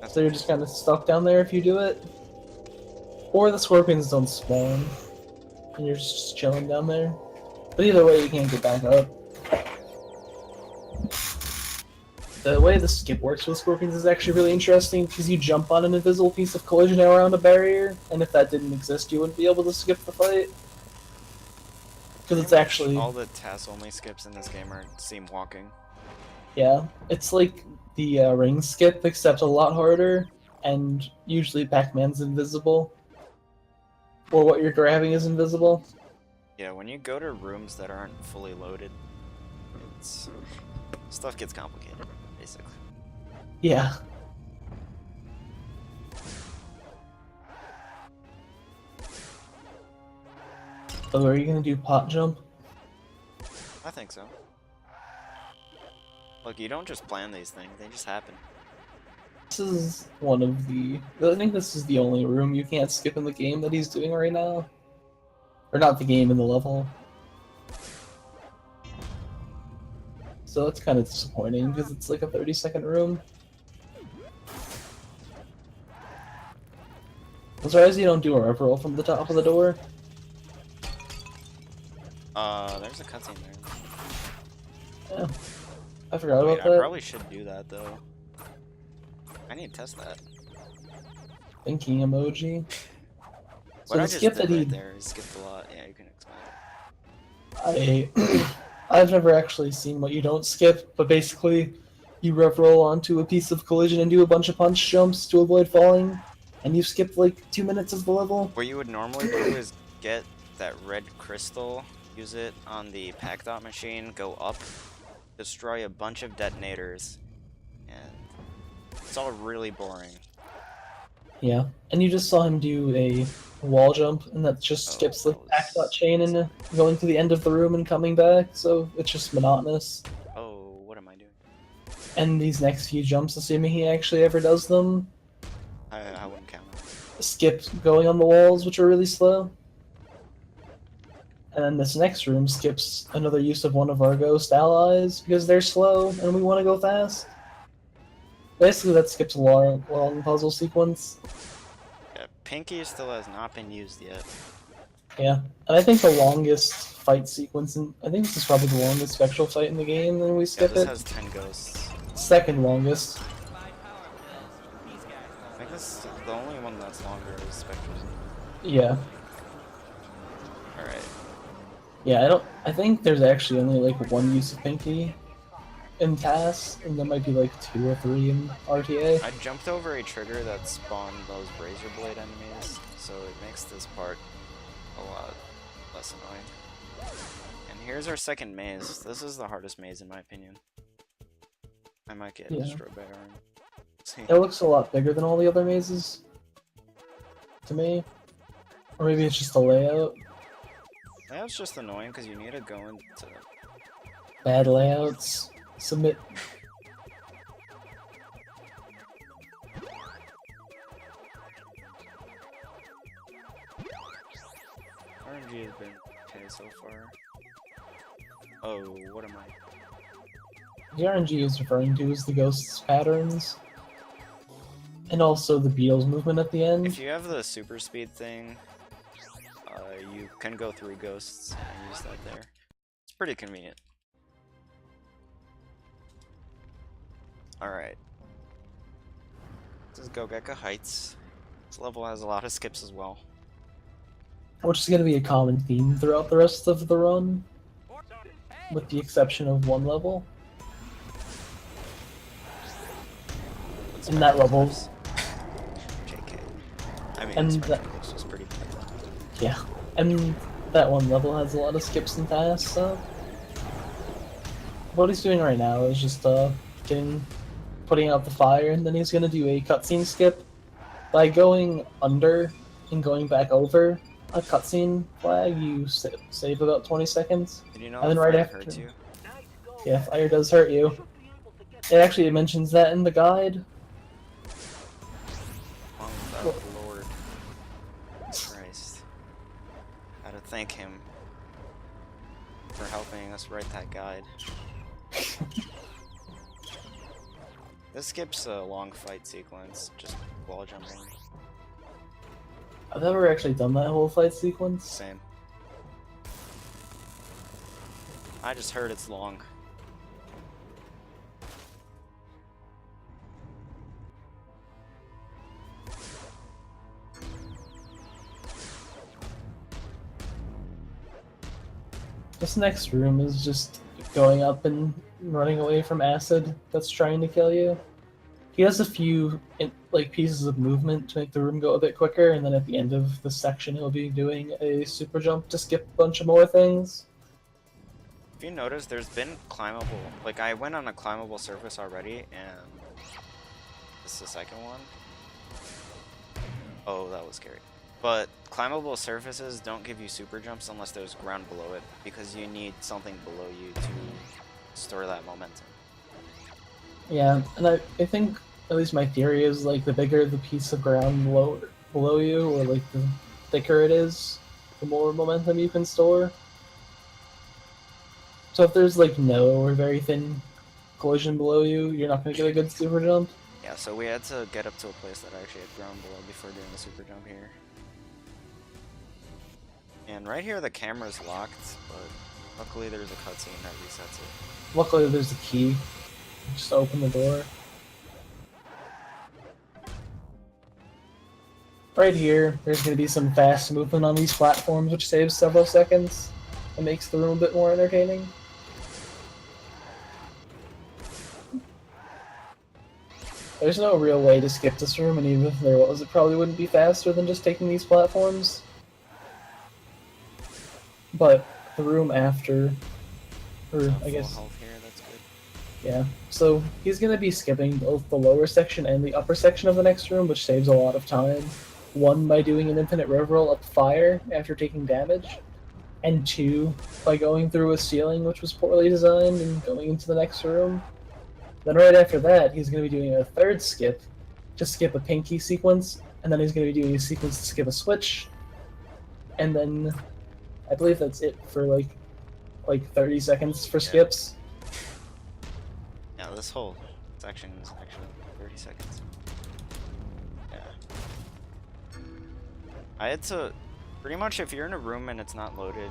That's So you're just kind of stuck down there if you do it. Or the scorpions don't spawn, and you're just chilling down there. But either way, you can't get back up. The way the skip works with scorpions is actually really interesting because you jump on an invisible piece of collision around a barrier, and if that didn't exist, you wouldn't be able to skip the fight. Because it's actually, all the task only skips in this game seem walking. yeah, it's like the ring skip, except a lot harder, and usually Pac-Man's invisible. Or what you're grabbing is invisible. Yeah, when you go to rooms that aren't fully loaded, it's stuff gets complicated, basically. Yeah. So are you gonna do pot jump? I think so. Look, you don't just plan these things, they just happen. This is one of the... I think this is the only room you can't skip in the game that he's doing right now. Or not the game, in the level. So that's kind of disappointing, because it's like a 30-second room. I'm surprised you don't do a rev roll from the top of the door. There's a cutscene there. Yeah. I forgot Wait, about I that. probably should do that, though. I need to test that. Thinking emoji. So What the I just skip did that he... right there is skipped a lot. Yeah, you can explain it. I've never actually seen what you don't skip, but basically you rev roll onto a piece of collision and do a bunch of punch jumps to avoid falling, and you skip like 2 minutes of the level. What you would normally do is get that red crystal, use it on the pack dot machine, go up, destroy a bunch of detonators, and it's all really boring. Yeah, and you just saw him do a wall jump, and that just skips the that was- pack dot chain and going to the end of the room and coming back, so it's just monotonous. Oh, what am I doing? And these next few jumps, assuming he actually ever does them, I wouldn't count on it. skip going on the walls, which are really slow. And then this next room skips another use of one of our ghost allies because they're slow and we want to go fast. Basically, that skips a long puzzle sequence. Yeah, Pinky still has not been used yet. Yeah, and I think the longest fight sequence, I think this is probably the longest spectral fight in the game, and we Yeah, skip this it. has 10 ghosts. Second longest. I think this is the only one that's longer is Spectre's. Yeah. Alright. Yeah, I think there's actually only like one use of Pinky in TAS, and there might be like 2 or 3 in RTA. I jumped over a trigger that spawned those razor blade enemies, so it makes this part a lot less annoying. And here's our second maze. This is the hardest maze in my opinion. I might get Yeah. destroyed by Iron. See. It looks a lot bigger than all the other mazes. To me. Or maybe it's just the layout. That's just annoying because you need to go into... Bad layouts. Submit. RNG has been okay so far. Oh, what am I? The RNG is referring to is the ghost's patterns. And also the Beatles movement at the end. If you have the super speed thing, you can go through ghosts and use that there. It's pretty convenient. Alright. This is Gogeka Heights. This level has a lot of skips as well. Which is going to be a common theme throughout the rest of the run. With the exception of one level. Let's In that back level. those. JK. I mean, And Spectre that- Ghost was pretty bad. Yeah. And that one level has a lot of skips and tasks, so what he's doing right now is just putting out the fire, and then he's gonna do a cutscene skip by going under and going back over a cutscene flag. You save about 20 seconds, Did you know and that then right fire after, hurts you? yeah, fire does hurt you. It actually mentions that in the guide. Oh, Well- Lord. Christ. Gotta thank him for helping us write that guide. This skips a long fight sequence, just wall jumping. I've never actually done that whole fight sequence. Same. I just heard it's long. This next room is just going up and running away from acid that's trying to kill you. He has a few pieces of movement to make the room go a bit quicker, and then at the end of the section he'll be doing a super jump to skip a bunch of more things. If you notice, there's been climbable, like I went on a climbable surface already, and this is the second one. Oh, that was scary. But climbable surfaces don't give you super jumps unless there's ground below it, because you need something below you to store that momentum. Yeah, and I think, at least my theory is, like, the bigger the piece of ground below you, or like the thicker it is, the more momentum you can store. So if there's like no or very thin collision below you, you're not going to get a good super jump. Yeah, so we had to get up to a place that actually had ground below before doing the super jump here. And right here the camera's locked, but luckily there's a cutscene that resets it. Luckily there's a key. Just open the door. Right here, there's going to be some fast movement on these platforms, which saves several seconds and makes the room a bit more entertaining. There's no real way to skip this room, and even if there was, it probably wouldn't be faster than just taking these platforms. But the room after, or I Full guess, health here, that's good. yeah. So he's gonna be skipping both the lower section and the upper section of the next room, which saves a lot of time. One, by doing an infinite rev-roll up the fire after taking damage, and two, by going through a ceiling which was poorly designed and going into the next room. Then right after that, he's going to be doing a third skip, to skip a pinky sequence, and then he's going to be doing a sequence to skip a switch, and then I believe that's it for like 30 seconds for skips. Yeah, this whole section is actually 30 seconds. Yeah. I had to, pretty much if you're in a room and it's not loaded,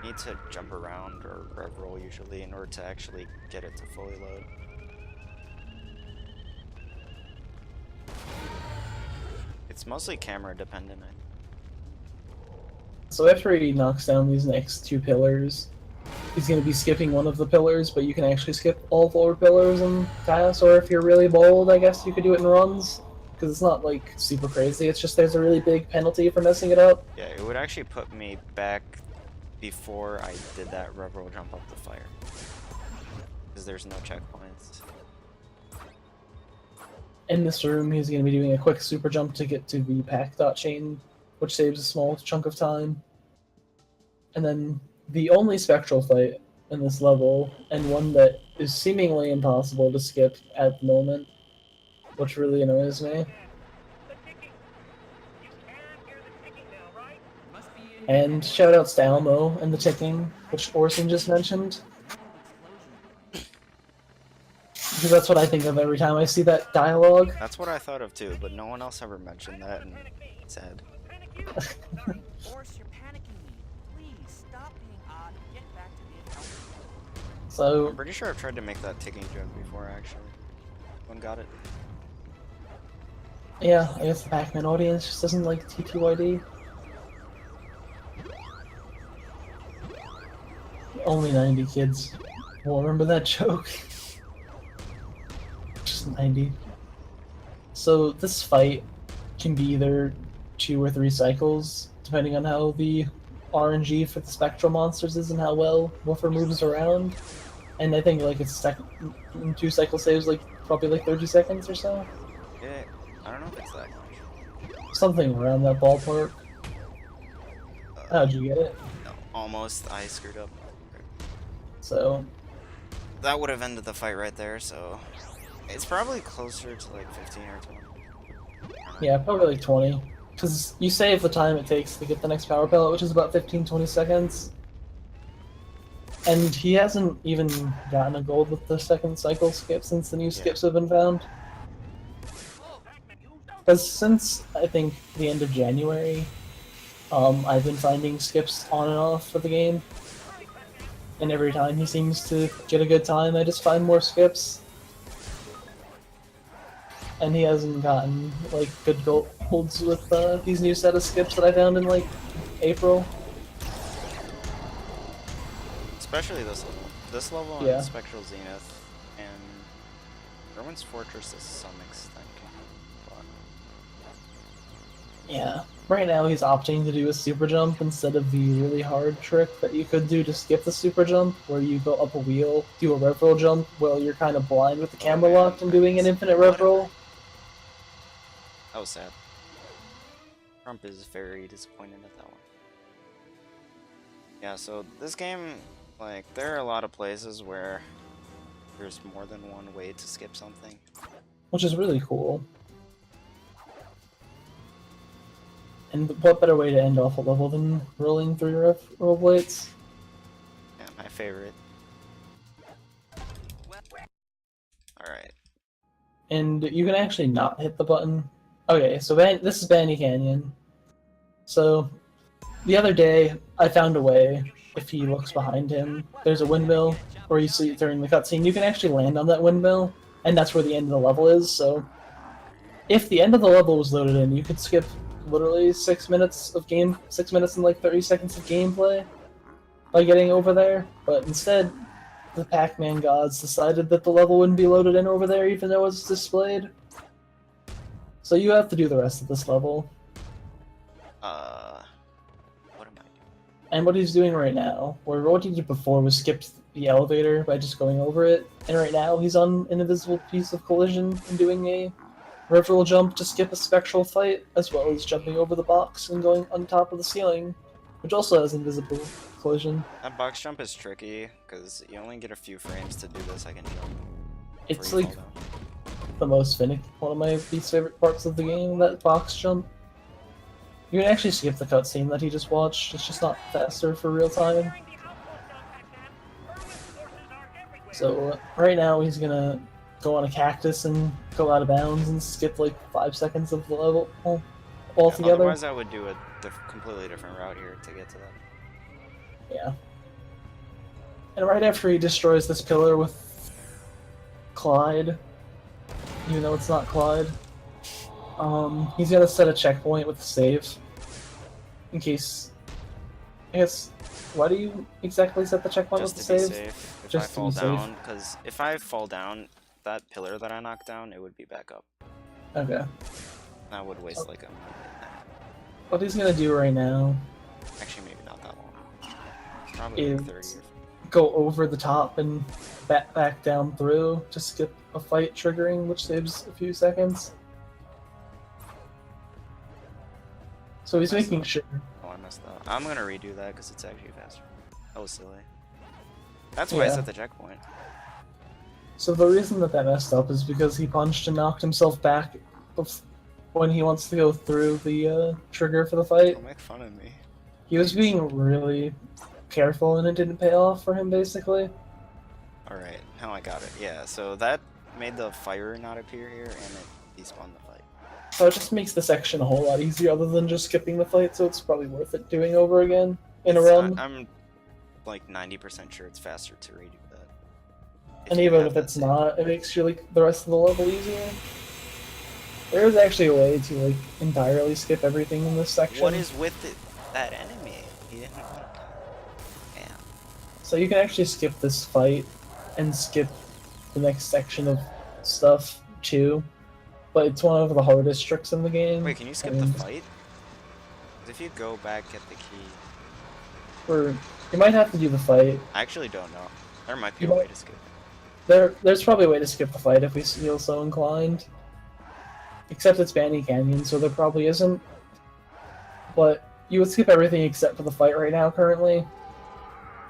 you need to jump around or rev roll usually in order to actually get it to fully load. It's mostly camera dependent. So after he knocks down these next two pillars, he's going to be skipping one of the pillars, but you can actually skip all 4 pillars in tasks, or if you're really bold, I guess you could do it in runs, because it's not like super crazy, it's just there's a really big penalty for messing it up. Yeah, it would actually put me back before I did that rev roll jump up the fire, because there's no checkpoints. In this room, he's going to be doing a quick super jump to get to the pack.chain, which saves a small chunk of time. And then the only spectral fight in this level, and one that is seemingly impossible to skip at the moment, which really annoys me. The ticking. You can hear the ticking now, right? Must be in And shoutouts to Almo and the ticking, which Orson just mentioned. Because that's what I think of every time I see that dialogue. That's what I thought of too, but no one else ever mentioned that, and it's sad. Panic you. Force, you're panicking me. Please stop being odd and get back to being healthy. So, I'm pretty sure I've tried to make that ticking joke before, actually. One got it. yeah, I guess the Pac-Man audience just doesn't like TTYD. Only 90 kids will remember that joke. Just 90. So this fight can be either 2 or 3 cycles, depending on how the RNG for the spectral monsters is and how well Woofer moves around. And I think like its 2 cycle saves like probably like 30 seconds or so. Yeah, I don't know if it's that much. Something around that ballpark. How'd you get it? No, almost. I screwed up. So, That would have ended the fight right there, so it's probably closer to like 15 or 20. yeah, probably like 20. Because you save the time it takes to get the next power pellet, which is about 15-20 seconds. And he hasn't even gotten a gold with the second cycle skip since the new skips have been found. Because since, I think, the end of January, I've been finding skips on and off for the game. And every time he seems to get a good time, I just find more skips. And he hasn't gotten, like, good golds with these new set of skips that I found in, like, April. Especially this level. This level and Yeah. Spectral Zenith and Ruin's Fortress to some extent. But Yeah. Right now he's opting to do a super jump instead of the really hard trick that you could do to skip the super jump, where you go up a wheel, do a rev roll jump while you're kind of blind with the camera man, locked and doing an infinite rev roll. that was sad. Trump is very disappointed at that one. Yeah, so this game, like, there are a lot of places where there's more than one way to skip something. Which is really cool. And what better way to end off a level than rolling through your roll blades? Yeah, my favorite. Alright. And you can actually not hit the button. Okay, so this is Bandy Canyon. So, the other day, I found a way, if he looks behind him, there's a windmill, where you see during the cutscene, you can actually land on that windmill, and that's where the end of the level is, so... If the end of the level was loaded in, you could skip literally 6 minutes and like 30 seconds of gameplay by getting over there, but instead, the Pac-Man gods decided that the level wouldn't be loaded in over there even though it's displayed. So you have to do the rest of this level. What am I doing? And what he's doing right now, or what he did before was skip the elevator by just going over it, and right now he's on an invisible piece of collision and doing a reversal jump to skip a spectral fight, as well as jumping over the box and going on top of the ceiling, which also has invisible collision. That box jump is tricky, because you only get a few frames to do the second jump. It's before you like fall down. the most finicky, one of my least favorite parts of the game, that box jump. You can actually skip the cutscene that he just watched, it's just not faster for real time. So right now he's gonna go on a cactus and go out of bounds and skip like 5 seconds of the level altogether. Otherwise I would do a completely different route here to get to that. Yeah. And right after he destroys this pillar with Clyde, even though it's not Clyde, he's gonna set a checkpoint with the save. In case... I guess... Why do you exactly set the checkpoint Just with to the be save? safe. If Just I to fall be safe. down, because if I fall down, that pillar that I knocked down, it would be back up. Okay. That would waste like a minute. What he's gonna do right now Actually, maybe not that long. Probably like 30 is or go over the top and back down through to skip a fight triggering, which saves a few seconds. So he's making sure. Oh, I messed up. I'm gonna redo that because it's actually faster. That was silly. That's why I Yeah. set the checkpoint. So the reason that messed up is because he punched and knocked himself back when he wants to go through the trigger for the fight. Don't make fun of me. He was being really careful and it didn't pay off for him, basically. Alright, now I got it. Yeah, so that made the fire not appear here and it despawned the fight. So it just makes the section a whole lot easier other than just skipping the fight, so it's probably worth it doing over again in a run. I'm like 90% sure it's faster to redo that. And you even have if that it's saved. not, it makes you like the rest of the level easier. There is actually a way to like entirely skip everything in this section. What is with that enemy? He didn't want that. Damn. So you can actually skip this fight and skip the next section of stuff too. But it's one of the hardest tricks in the game. Wait, can you skip and the fight? 'Cause if you go back, get the key. or you might have to do the fight. I actually don't know. There might be You a way might- to skip. There's probably a way to skip the fight if we feel so inclined. Except it's Banny Canyon, so there probably isn't. But you would skip everything except for the fight right now, currently.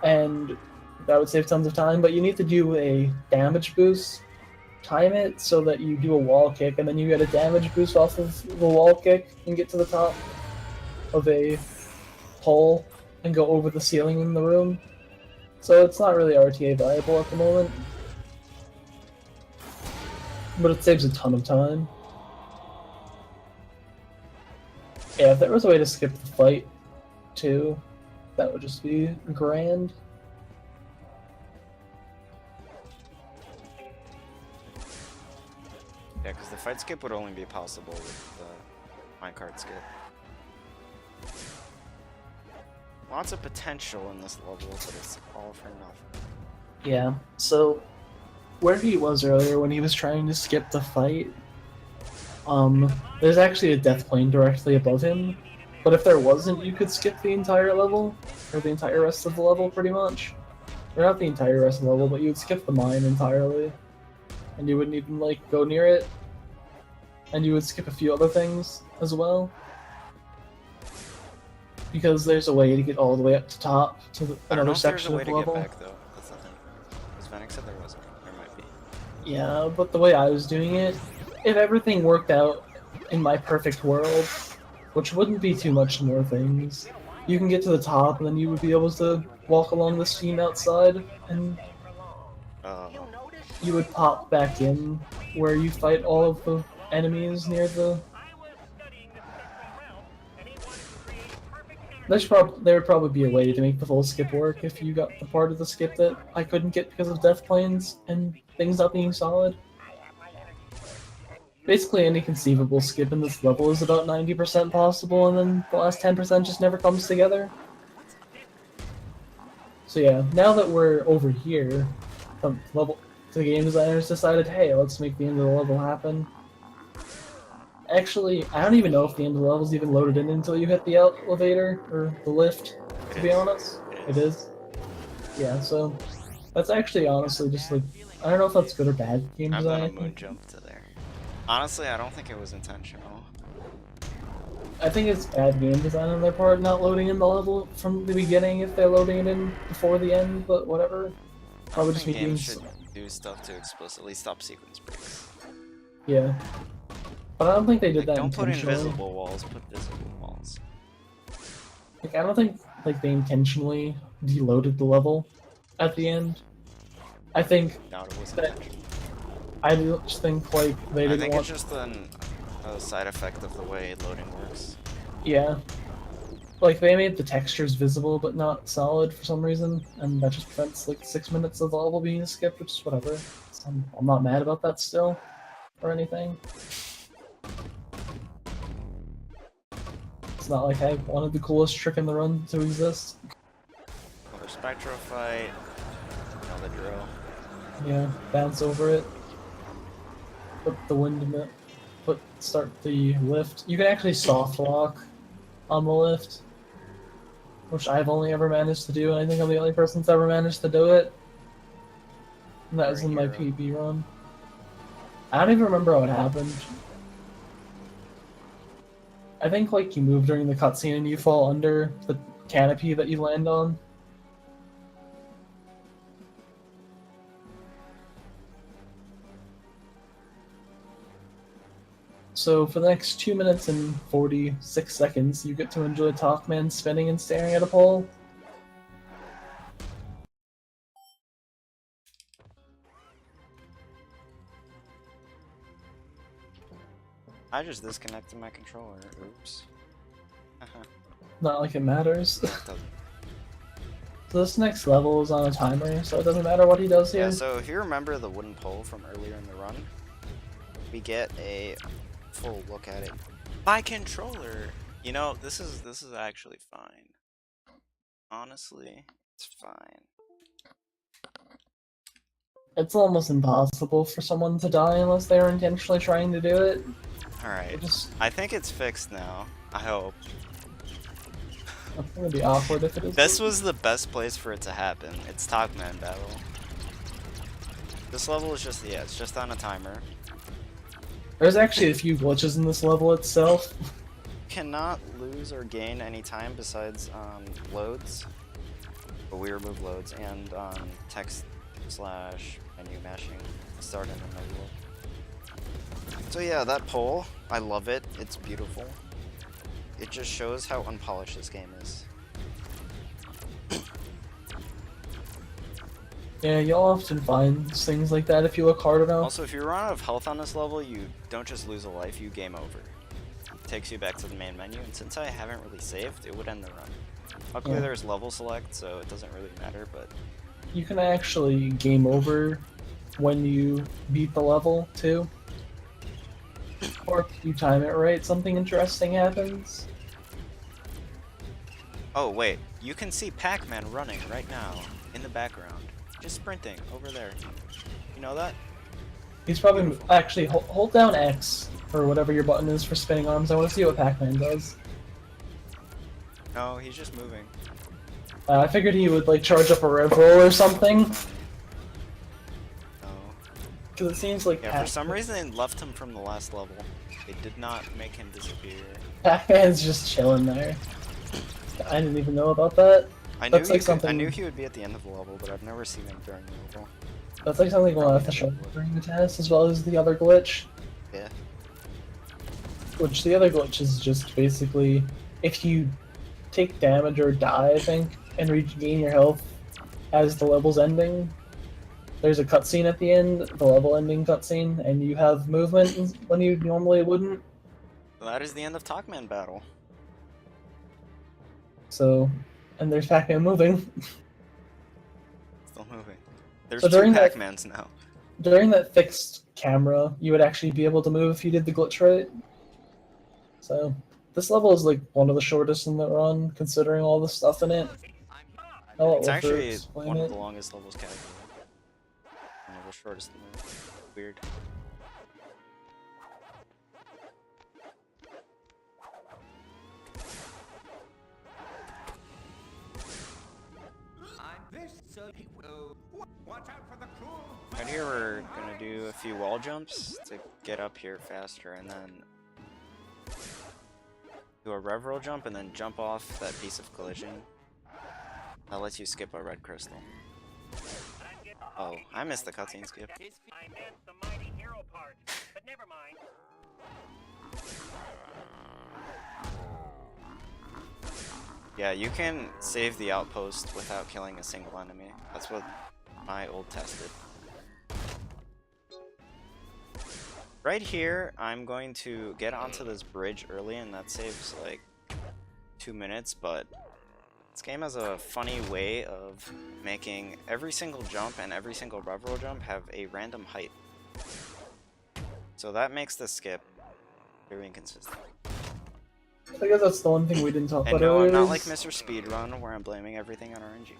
And that would save tons of time, but you need to do a damage boost. Time it so that you do a wall kick, and then you get a damage boost off of the wall kick and get to the top of a pole and go over the ceiling in the room. So it's not really RTA viable at the moment. But it saves a ton of time. Yeah, if there was a way to skip the fight, too, that would just be grand. Yeah, because the fight skip would only be possible with the minecart skip. Lots of potential in this level, but it's all for nothing. Yeah, so where he was earlier when he was trying to skip the fight, there's actually a death plane directly above him, but if there wasn't, you could skip the entire level, or the entire rest of the level pretty much. Or not the entire rest of the level, but you would skip the mine entirely, and you wouldn't even like go near it, and you would skip a few other things as well. Because there's a way to get all the way up to top to I don't know another if there's a section way of the to get level. back though. That's the thing. Because Vanek said there wasn't. There might be. Yeah, but the way I was doing it, if everything worked out in my perfect world, which wouldn't be too much more things, you can get to the top and then you would be able to walk along the stream outside and you would pop back in where you fight all of the enemies near the... There would probably be a way to make the full skip work if you got the part of the skip that I couldn't get because of death planes and things not being solid. Basically, any conceivable skip in this level is about 90% possible, and then the last 10% just never comes together. So yeah, now that we're over here, the game designers decided, hey, let's make the end of the level happen. Actually, I don't even know if the end of the level is even loaded in until you hit the elevator, or the lift, to be honest. It is. Yeah, so that's actually honestly just like, I don't know if that's good or bad game I've design. done a moon jump to there. Honestly, I don't think it was intentional. I think it's bad game design on their part, not loading in the level from the beginning if they're loading it in before the end, but whatever. Probably I just think me being... games should do stuff to explicitly stop sequence breaks. Yeah. But I don't think they did Like, that don't put intentionally. invisible walls, put visible walls. Like, I don't think like they intentionally deloaded the level at the end. I think Doubt it was But- intentional. I just think like they I didn't think want. it's just a side effect of the way loading works. Yeah. Like they made the textures visible but not solid for some reason, and that just prevents like 6 minutes of the level being skipped, which is whatever. So I'm not mad about that still, or anything. It's not like I wanted the coolest trick in the run to exist. Over Spectro fight, know the drill. Yeah, bounce over it. Put the wind in it. Start the lift. You can actually soft lock on the lift, which I've only ever managed to do, and I think I'm the only person that's ever managed to do it. And that was in my Hero. PB run. I don't even remember how it happened. I think like you move during the cutscene and you fall under the canopy that you land on. So for the next 2 minutes and 46 seconds, you get to enjoy Talkman spinning and staring at a pole. I just disconnected my controller. Oops. Not like it matters. Doesn't- So this next level is on a timer, so it doesn't matter what he does here. Yeah, so if you remember the wooden pole from earlier in the run, we get a full look at it. My controller! You know, this is actually fine. Honestly, it's fine. It's almost impossible for someone to die unless they are intentionally trying to do it. Alright, Just I think it's fixed now. I hope. That's gonna be awkward if it is. This was the best place for it to happen. It's Pac-Man battle. This level is just, yeah, it's just on a timer. There's actually a few glitches in this level itself. Cannot lose or gain any time besides loads. But we remove loads and text slash menu mashing. Start in the middle. So yeah, that pole, I love it. It's beautiful. It just shows how unpolished this game is. Yeah, you'll often find things like that if you look hard enough. Also, if you run out of health on this level, you don't just lose a life, you game over. It takes you back to the main menu, and since I haven't really saved, it would end the run. Luckily Yeah. there's level select, so it doesn't really matter, but... You can actually game over when you beat the level, too. Or if you time it right, something interesting happens. Oh wait, you can see Pac-Man running right now, in the background. Just sprinting, over there. You know that? He's probably... Actually, hold down X, or whatever your button is for spinning arms. I want to see what Pac-Man does. No, he's just moving. I figured he would, like, charge up a rev roll or something. No. Because it seems like Yeah, for some reason they left him from the last level. They did not make him disappear. Pac-Man's just chilling there. I didn't even know about that. I knew, That's like I something... knew he would be at the end of the level, but I've never seen him during the level. That's like something we'll have to show during the test, as well as the other glitch. Yeah. Which, the other glitch is just basically, if you take damage or die, I think, and regain your health as the level's ending, there's a cutscene at the end, the level ending cutscene, and you have movement when you normally wouldn't. That is the end of Pac-Man battle. So, and there's Pac-Man moving. Still moving. There's So two during that- Pac-Mans now. During that fixed camera, you would actually be able to move if you did the glitch right. So, this level is like one of the shortest in the run, considering all the stuff in it. I'll let It's Woofer actually explain one of it. the longest levels calculated. One of the shortest in the weird. Watch out for the cruel. Right here we're gonna do a few wall jumps to get up here faster, and then do a rev roll jump, and then jump off that piece of collision. That lets you skip a red crystal. Oh, I missed the cutscene skip. I meant the mighty hero part, but never mind. Yeah, you can save the outpost without killing a single enemy. That's what my old test did. Right here, I'm going to get onto this bridge early, and that saves like 2 minutes, but this game has a funny way of making every single jump and every single rev roll jump have a random height. So that makes the skip very inconsistent. I guess that's the one thing we didn't talk And about no, earlier. I'm not like is- Mr. Speedrun, where I'm blaming everything on RNG.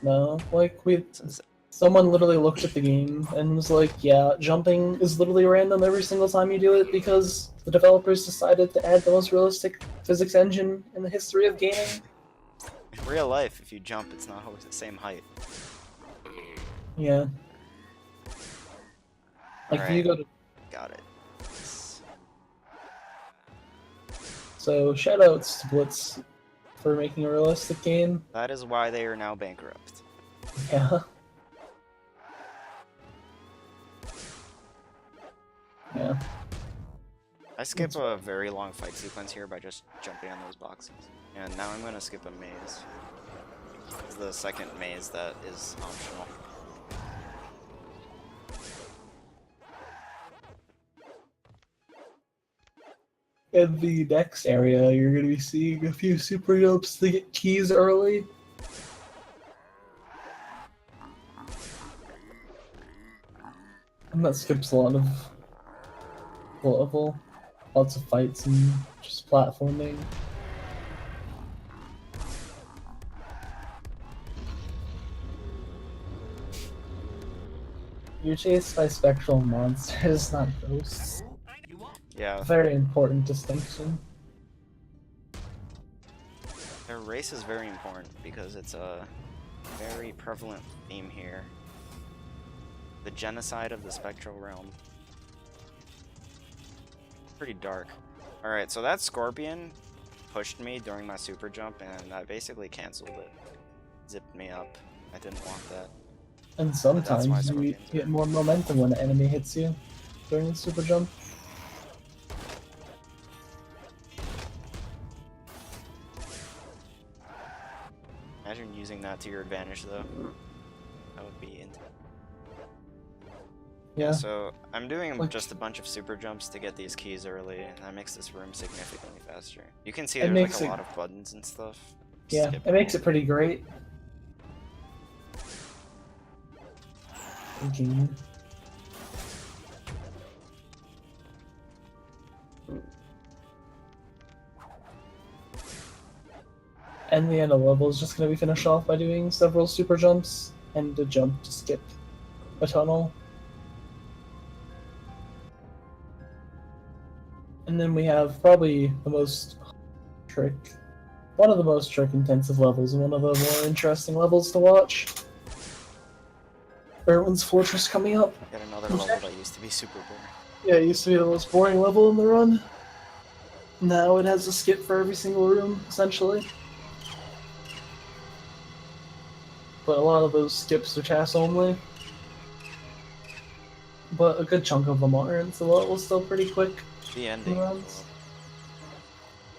No, like Since someone literally looked at the game and was like, yeah, jumping is literally random every single time you do it because the developers decided to add the most realistic physics engine in the history of gaming. in real life, if you jump, it's not always the same height. Yeah. Like if you Alright. go to Got it. so shoutouts to Blitz for making a realistic game. That is why they are now bankrupt. Yeah. Yeah. I skip a very long fight sequence here by just jumping on those boxes. And now I'm going to skip a maze. It's the second maze that is optional. In the next area, you're going to be seeing a few super jumps to get keys early. And that skips a lot of level. Lots of fights and just platforming. You're chased by spectral monsters, not ghosts. Yeah, Very important distinction. Their race is very important because it's a very prevalent theme here. The genocide of the spectral realm. Pretty dark. Alright, so that scorpion pushed me during my super jump and I basically cancelled it. Zipped me up. I didn't want that. And that's why sometimes you scorpions get are- more momentum when an enemy hits you during the super jump. Imagine using that to your advantage though. That would be intense. Yeah. So I'm doing Like- just a bunch of super jumps to get these keys early, and that makes this room significantly faster. You can see It there's makes like a it- lot of buttons and stuff. Yeah, Skip it makes it pretty great. Okay. And the end of the level is just going to be finished off by doing several super jumps and a jump to skip a tunnel. And then we have probably the most one of the most trick intensive levels and one of the more interesting levels to watch. Erwin's Fortress coming up. Get another level that used to be super boring. Yeah, it used to be the most boring level in the run. Now it has a skip for every single room, essentially. But a lot of those skips are task only. But a good chunk of them aren't, so the level's still pretty quick. The ending. Runs.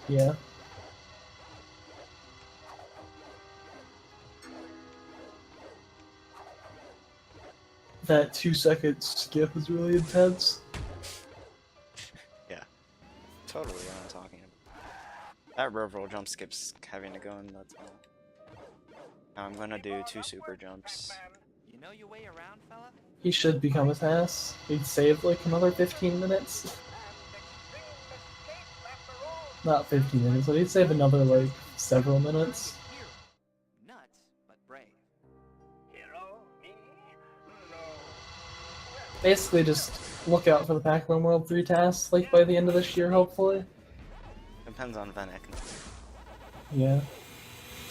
Yeah. That 2-second skip is really intense. Yeah. Totally what I'm talking about. That rev roll jump skips having to go in that tunnel. Now I'm gonna do 2 super jumps. You know your way around, fella? He should become a task. He'd save like another 15 minutes. Not 15 minutes, but he'd save another like several minutes. Hero. Nuts, but brave. Hero? Me? No. Basically just look out for the Pac-Man World 3 tasks like by the end of this year, hopefully. Depends on Vanek. Yeah.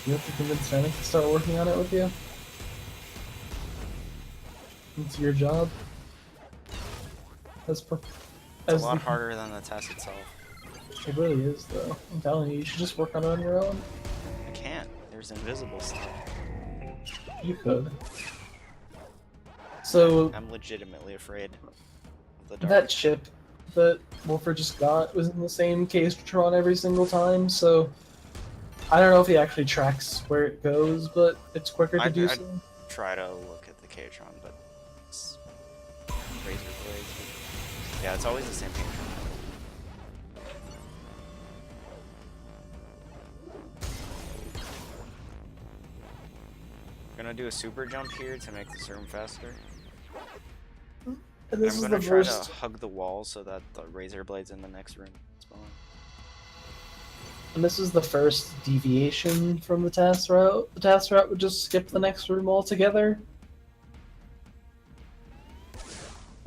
You have to convince Vanek to start working on it with you. It's your job. It's a lot harder than the task itself. It really is, though. I'm telling you, you should just work on it on your own. I can't. There's invisible stuff. You could. So, I'm legitimately afraid of the dark. that chip that Wolfer just got was in the same Castron every single time, so I don't know if he actually tracks where it goes, but it's quicker to do I'd so. try to look at the K-tron, but it's razor blades. Yeah, it's always the same K-tron. Gonna do a super jump here to make this room faster. And this I'm is gonna the try first. to hug the wall so that the razor blades in the next room spawn. And this is the first deviation from the task route. The task route would just skip the next room altogether.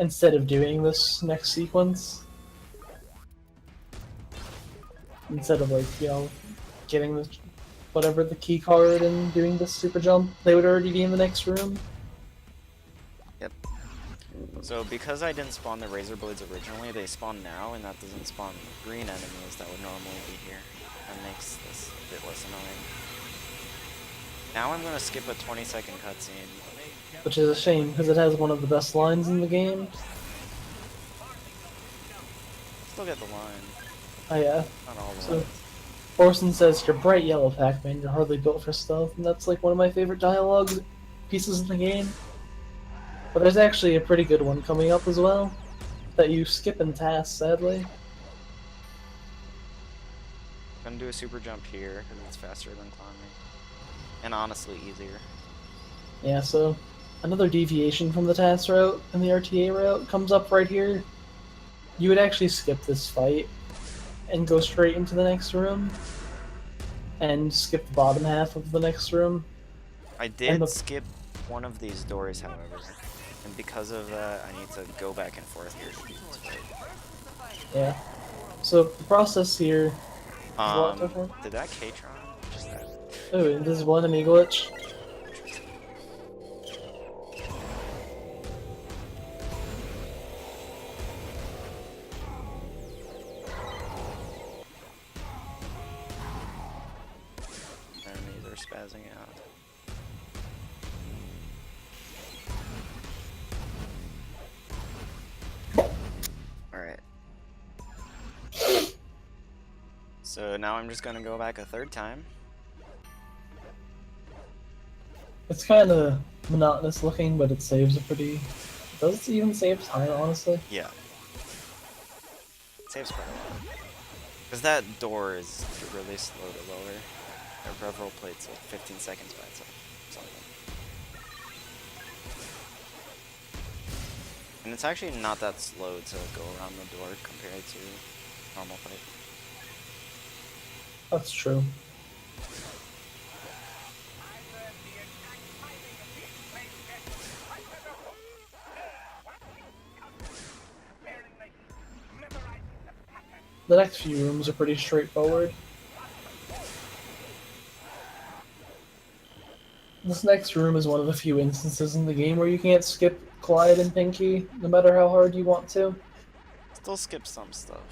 Instead of doing this next sequence. Instead of like, you know, getting the whatever the key card and doing the super jump, they would already be in the next room. Yep. So because I didn't spawn the razor blades originally, they spawn now, and that doesn't spawn green enemies that would normally be here. That makes this a bit less annoying. Now I'm gonna skip a 20-second cutscene. Which is a shame, because it has one of the best lines in the game. Still get the line. Oh yeah. Not all the So- lines. Orson says, "You're bright yellow, Pac-Man, you're hardly built for stealth," and that's like one of my favorite dialogue pieces in the game. But there's actually a pretty good one coming up as well, that you skip in tasks, sadly. Gonna do a super jump here, because it's faster than climbing. And honestly, easier. Yeah, so another deviation from the task route and the RTA route comes up right here. You would actually skip this fight and go straight into the next room, and skip the bottom half of the next room. I did And the- skip one of these doors, however. And because of that, I need to go back and forth here to do this fight. Yeah. So the process here is a lot different. Did that K-tron just die? Oh, invisible enemy glitch. Enemies are spazzing out. Alright. So now I'm just gonna go back a third time. It's kind of monotonous looking, but it saves a pretty. Does it even save time, honestly? Yeah. Saves quite a lot. Because that door is really slow to lower. Our rev plate's like 15 seconds by itself. Something. And it's actually not that slow to go around the door compared to normal fight. That's true. The next few rooms are pretty straightforward. This next room is one of the few instances in the game where you can't skip Clyde and Pinky, no matter how hard you want to. Still skip some stuff.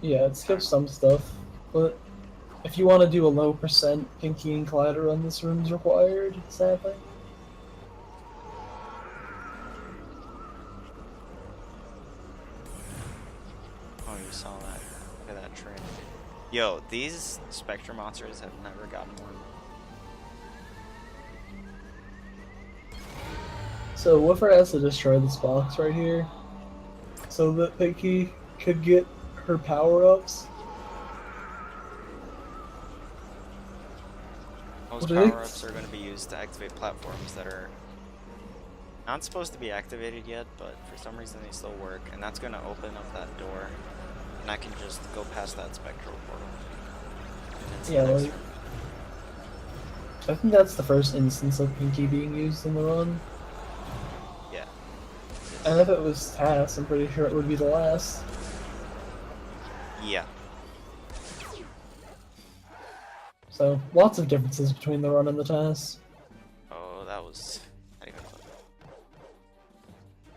Yeah, it skips some stuff, but if you want to do a low percent, Pinky and Clyde run, this room's required, sadly. Oh, you saw that. Look at that train. Yo, these Spectre monsters have never gotten one. So Woofer has to destroy this box right here, so that Pinky could get her power-ups. Those What are they? power-ups are going to be used to activate platforms that are not supposed to be activated yet, but for some reason they still work, and that's going to open up that door, and I can just go past that spectral portal. And into Yeah, the next like, room. I think that's the first instance of Pinky being used in the run. Yeah. And if it was Tass, I'm pretty sure it would be the last. Yeah. So, lots of differences between the run and the Tass. Oh, that was not even close.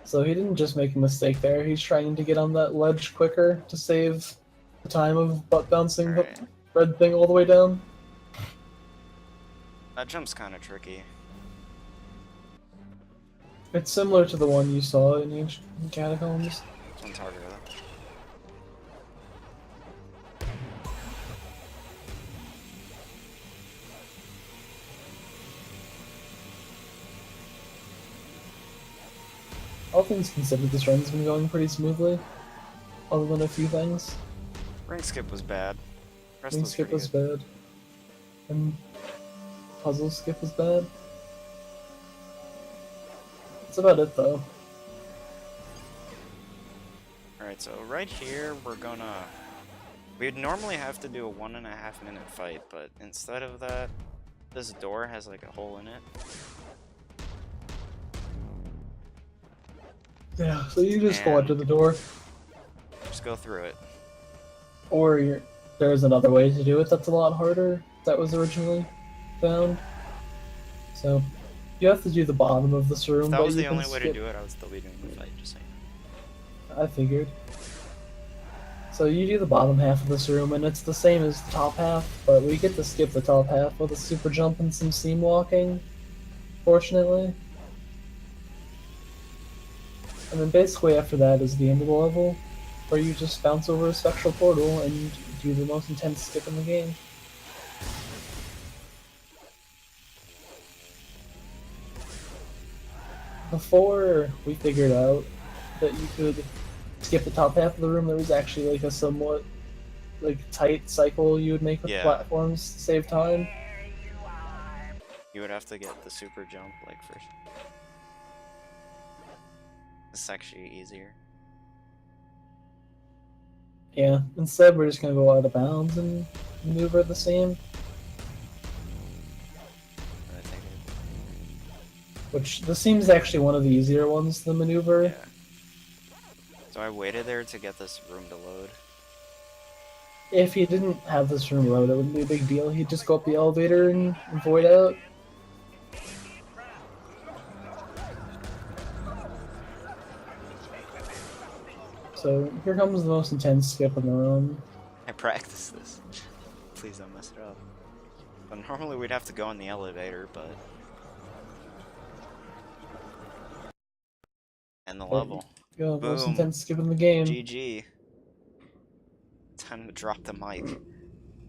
So he didn't just make a mistake there, he's trying to get on that ledge quicker to save the time of butt bouncing the Alright. red thing all the way down. That jump's kind of tricky. It's similar to the one you saw in Ancient Catacombs. This one's harder though. All things considered, this run's been going pretty smoothly, other than a few things. Ring skip was bad. Rest Ring was skip pretty was good. bad. And puzzle skip was bad. That's about it though. Alright, so right here we're gonna... We'd normally have to do a 1.5 minute fight, but instead of that, this door has like a hole in it. Yeah, so you just go And- under the door. Just go through it. Or there's another way to do it that's a lot harder, that was originally found. So, you have to do the bottom of this room. If that but was you the can only way to skip- do it, I would still be doing the fight, just saying. I figured. So you do the bottom half of this room, and it's the same as the top half, but we get to skip the top half with a super jump and some seam walking, fortunately. And then basically after that is the end of the level, where you just bounce over a spectral portal and do the most intense skip in the game. Before we figured out that you could skip the top half of the room, there was actually like a somewhat like tight cycle you would make with Yeah. platforms to save time. You would have to get the super jump like first. This is actually easier. Yeah, instead we're just gonna go out of bounds and maneuver the same, I think which this seems actually one of the easier ones to maneuver. yeah. So I waited there to get this room to load. If he didn't have this room load, it wouldn't be a big deal. He'd just go up the elevator and void out. So here comes the most intense skip in the room. I practiced this. Please don't mess it up. But normally we'd have to go in the elevator, but... And the level. Go, most Boom. intense skip in the game. GG. Time to drop the mic.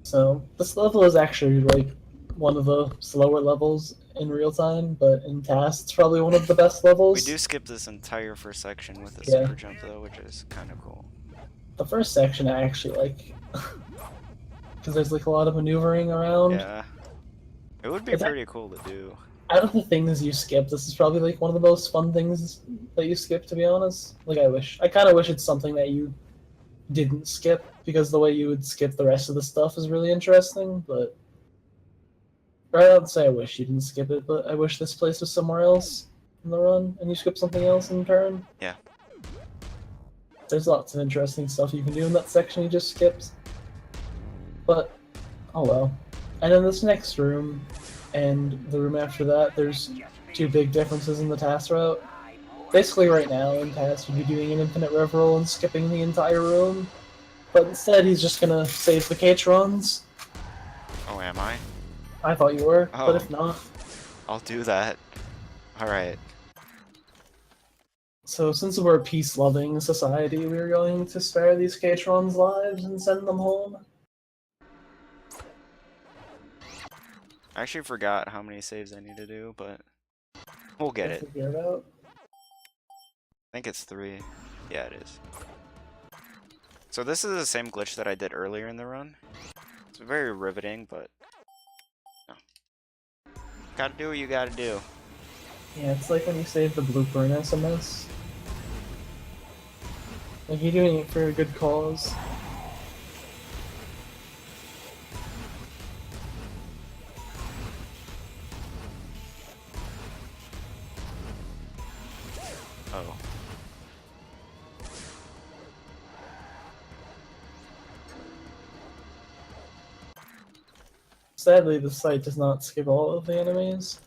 So this level is actually like one of the slower levels in real time, but in TAS it's probably one of the best levels. We do skip this entire first section with a Yeah. super jump though, which is kind of cool. The first section I actually like, because there's like a lot of maneuvering around. Yeah. It would be Is that- pretty cool to do. Out of the things you skip, this is probably like one of the most fun things that you skip, to be honest. Like I kind of wish it's something that you didn't skip, because the way you would skip the rest of the stuff is really interesting, but... Or I don't say I wish you didn't skip it, but I wish this place was somewhere else in the run, and you skip something else in turn. Yeah. There's lots of interesting stuff you can do in that section you just skipped. But, oh well. And in this next room, and the room after that, there's two big differences in the task route. Basically right now in task you'd be doing an infinite rev roll and skipping the entire room, but instead he's just gonna save the K-trons. Oh, am I? I thought you were, Oh. but if not. I'll do that. Alright. So since we're a peace-loving society, we're going to spare these K-trons' lives and send them home. I actually forgot how many saves I need to do, but we'll get it. Figure it out. I think it's 3. Yeah, it is. So this is the same glitch that I did earlier in the run. It's very riveting, but no. Gotta do what you gotta do. Yeah, it's like when you save the blooper in SMS. Like, you're doing it for a good cause. Oh. Sadly, the site does not skip all of the enemies.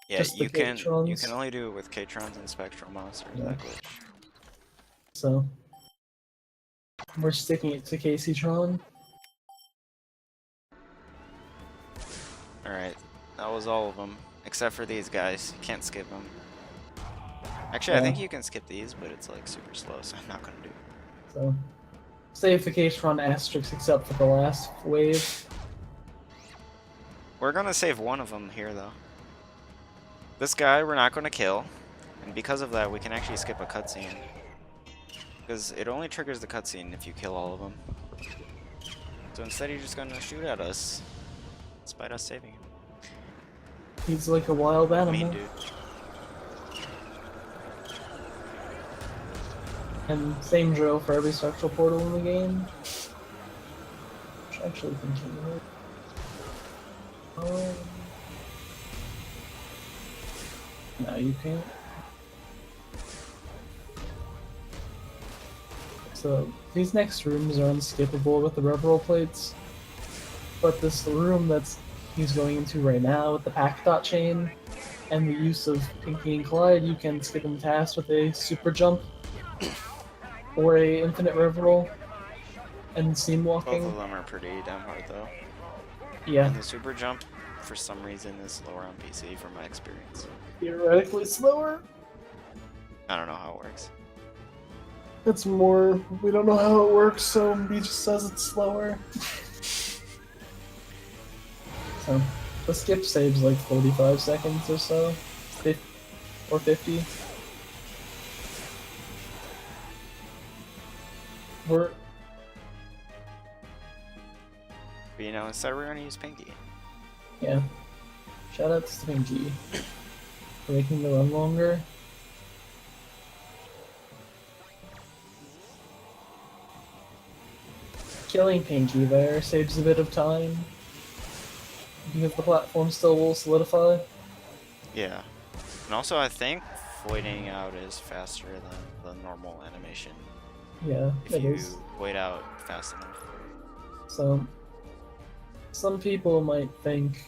Yeah, Just the you can K-trons. only do it with K-trons and spectral monsters, Yeah. that glitch. So, we're sticking it to KC-tron. Alright, that was all of them. Except for these guys. You can't skip them. Actually, I Yeah. think you can skip these, but it's like super slow, so I'm not gonna do it. So, save the K-tron asterisks except for the last wave. We're gonna save one of them here, though. This guy we're not gonna kill, and because of that, we can actually skip a cutscene. Because it only triggers the cutscene if you kill all of them. So instead, he's just gonna shoot at us, despite us saving him. He's like a wild Mean animal. dude. And same drill for every spectral portal in the game. Which I actually think you know. No, you can't. So, these next rooms are unskippable with the rev roll plates. But this room that's he's going into right now with the pack dot chain and the use of Pinky and Clyde, you can skip in task with a super jump or a infinite rev roll and seam Both walking. of them are pretty damn hard, though. Yeah, And the super jump, for some reason, is slower on PC from my experience. theoretically slower. I don't know how it works. It's more, we don't know how it works, so he just says it's slower. So, the skip saves like 45 seconds or so, or 50. We're, But you know, instead we're gonna use Pinky. yeah. Shoutouts to Pinky for making the run longer. Killing Pinky there saves a bit of time, because the platform still will solidify. Yeah. And also, I think voiding out is faster than the normal animation. Yeah, If it you is. wait out fast enough. So, some people might think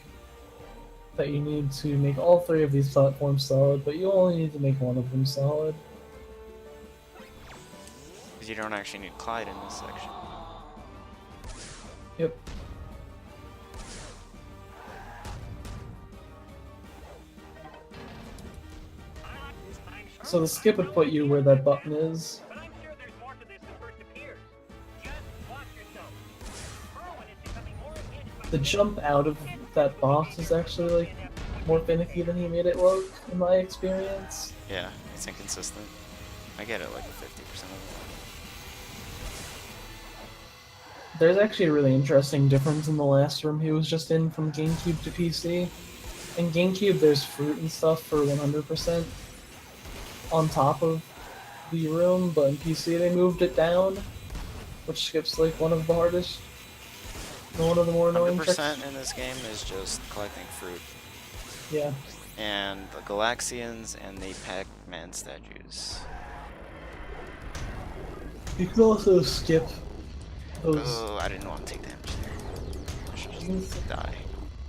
that you need to make all 3 of these platforms solid, but you only need to make 1 of them solid. Because you don't actually need Clyde in this section. Yep. So the skip would put you where that button is. But I'm sure there's more to this than first appears. Just watch yourself. Merwin is becoming more engaged by The jump out of that box is actually like more finicky than he made it look, in my experience. Yeah, it's inconsistent. I get it like 50% of There's actually a really interesting difference in the last room he was just in from GameCube to PC. In GameCube, there's fruit and stuff for 100% on top of the room, but in PC they moved it down, which skips like one of the hardest, one of the more it. annoying 100% tricks. in this game is just collecting fruit. Yeah. And the Galaxians and the Pac-Man statues. You can also skip those. Oh, I didn't want to take damage there. I should You just can, die.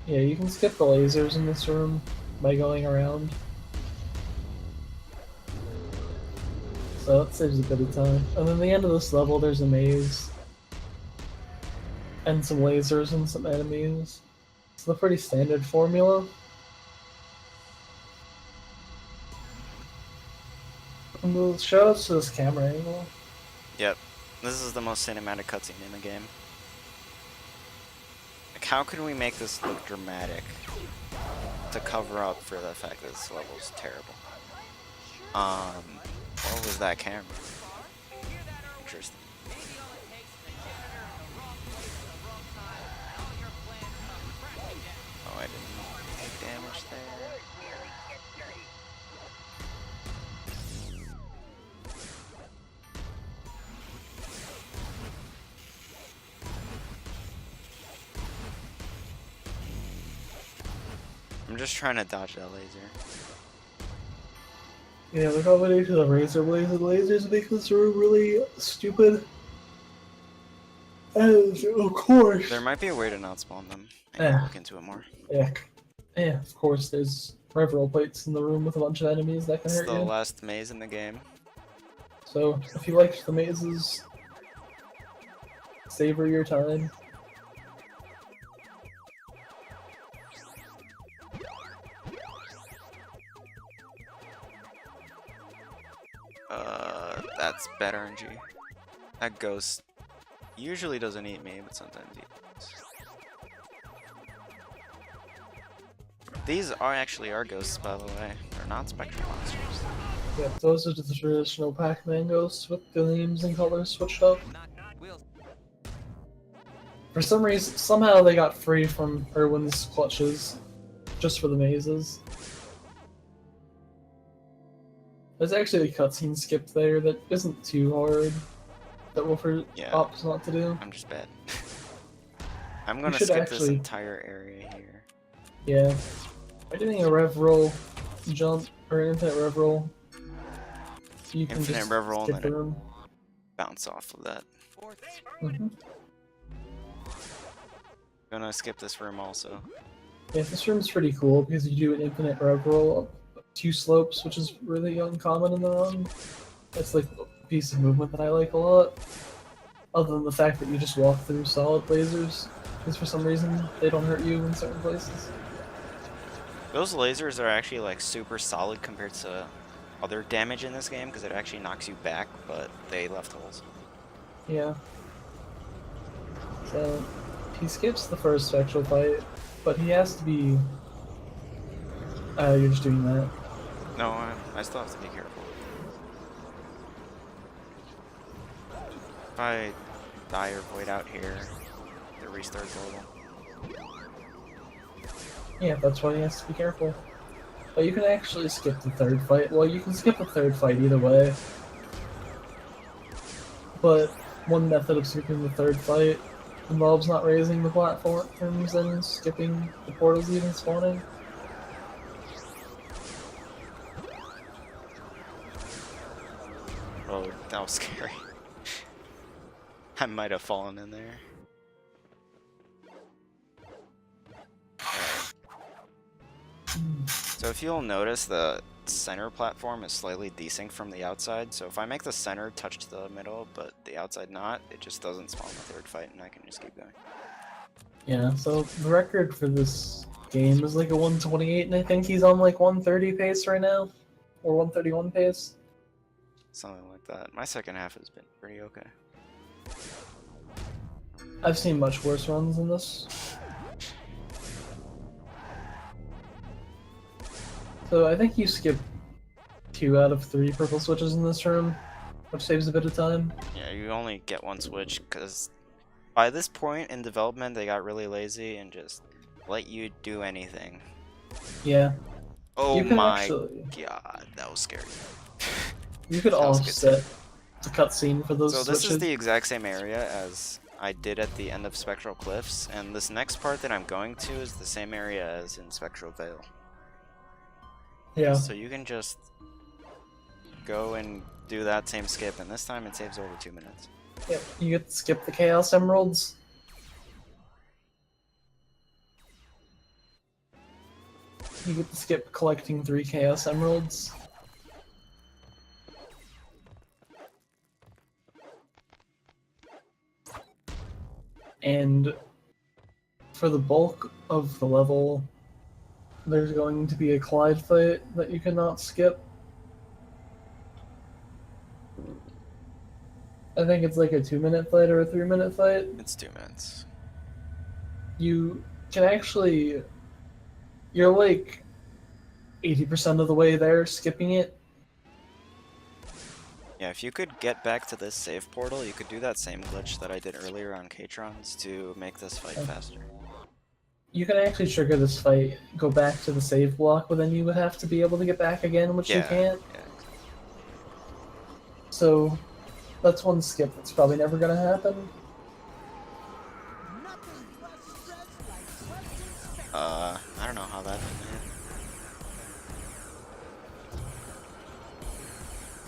yeah, you can skip the lasers in this room by going around. So that saves a bit of time. And then the end of this level, there's a maze. And some lasers and some enemies. It's the pretty standard formula. And the shoutouts to this camera angle. Yep. This is the most cinematic cutscene in the game. Like, how can we make this look dramatic to cover up for the fact that this level is terrible? What was that camera? Interesting. Oh, I didn't take damage there. I'm just trying to dodge that laser. Yeah, the combination of razor blades and lasers make this room really stupid. And of course, There might be a way to not spawn them. I Yeah. need to look into it more. yeah, of course, there's reveral plates in the room with a bunch of enemies that can It's hurt the you. last maze in the game. So if you liked the mazes, savor your time. That's bad RNG. That ghost usually doesn't eat me, but sometimes he does. These are actually our ghosts, by the way. They're not spectral monsters. Yeah, those are the traditional Pac-Man ghosts with the names and colors switched up. For some reason, somehow they got free from Irwin's clutches, just for the mazes. There's actually a cutscene skip there that isn't too hard, that Woofer opts not to do. I'm just bad. I'm gonna should skip this actually- entire area here. Yeah. By doing a rev roll jump, or an infinite rev roll, you can Infinite just rev roll skip and the then room. bounce off of that. Mhm. Gonna skip this room also. Yeah, this room's pretty cool because you do an infinite rev roll up 2 slopes, which is really uncommon in the run. It's like a piece of movement that I like a lot. Other than the fact that you just walk through solid lasers, because for some reason they don't hurt you in certain places. Those lasers are actually like super solid compared to other damage in this game because it actually knocks you back, but they left holes. Yeah. So he skips the first spectral fight, but he has to be. You're just doing that. No, I still have to be careful. If I die or void out here, it restarts the level. Yeah, that's why he has to be careful. But you can actually skip the third fight. Well, you can skip the third fight either way. But one method of skipping the third fight involves not raising the platforms and skipping the portals even spawning. Oh, that was scary. I might have fallen in there. So if you'll notice, the center platform is slightly desync from the outside, so if I make the center touch the middle, but the outside not, it just doesn't spawn the third fight, and I can just keep going. Yeah, so the record for this game is like a 128, and I think he's on like 130 pace right now. Or 131 pace. Something like that. My second half has been pretty okay. I've seen much worse runs than this. So I think you skip 2 out of 3 purple switches in this room, which saves a bit of time. Yeah, you only get one switch, because by this point in development, they got really lazy and just let you do anything. Yeah. Oh You can my actually- god, that was scary. You could That was good offset the cutscene for those So switches. this is the exact same area as I did at the end of Spectral Cliffs, and this next part that I'm going to is the same area as in Spectral Vale. Yeah. So you can just go and do that same skip, and this time it saves over 2 minutes. Yep. You get to skip the Chaos Emeralds. You get to skip collecting 3 Chaos Emeralds. And for the bulk of the level, there's going to be a Clyde fight that you cannot skip. I think it's like a 2-minute fight or a 3-minute fight. It's 2 minutes. You can actually... You're like 80% of the way there, skipping it. Yeah, if you could get back to this save portal, you could do that same glitch that I did earlier on K-Trons to make this fight faster. You can actually trigger this fight, go back to the save block, but then you would have to be able to get back again, which you can't. Yeah. So that's one skip that's probably never gonna happen. I don't know how that happened.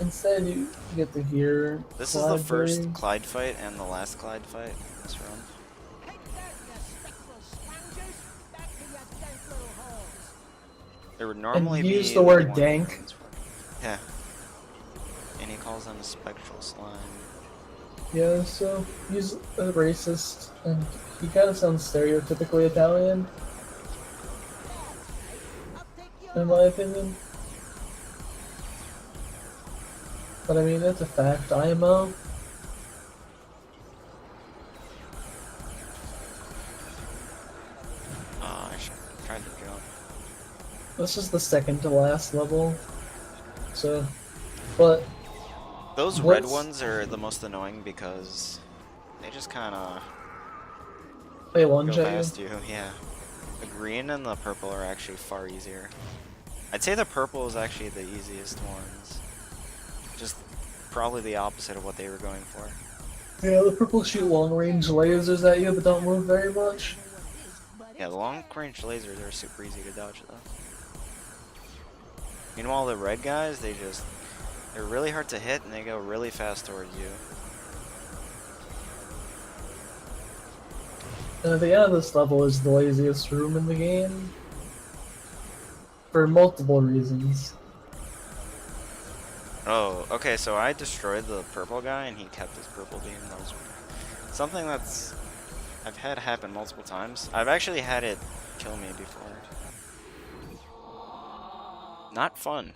Instead, you get to hear. This is the Clyde first Ring. Clyde fight and the last Clyde fight in this run. Take that, you spiteful scoundrels! Back to your dank little holes! There would normally be use the word one dank. reference for it. Yeah. And he calls them spectral slime. Yeah, so he's a racist, and he kind of sounds stereotypically Italian, I'll take you in my opinion. But I mean, that's a fact. IMO. I should try to jump. This is the second to last level. So, but Those red What's- ones are the most annoying because they just kind of they go lunge at past you. you. Yeah. The green and the purple are actually far easier. I'd say the purple is actually the easiest ones. Just probably the opposite of what they were going for. Yeah, the purple shoot long range lasers at you, but don't move very much. Yeah, the long range lasers are super easy to dodge though. Meanwhile, the red guys, they're really hard to hit and they go really fast towards you. And at the end of this level is the laziest room in the game. For multiple reasons. Oh, okay, so I destroyed the purple guy and he kept his purple beam. That was something that's I've had happen multiple times. I've actually had it kill me before. Not fun.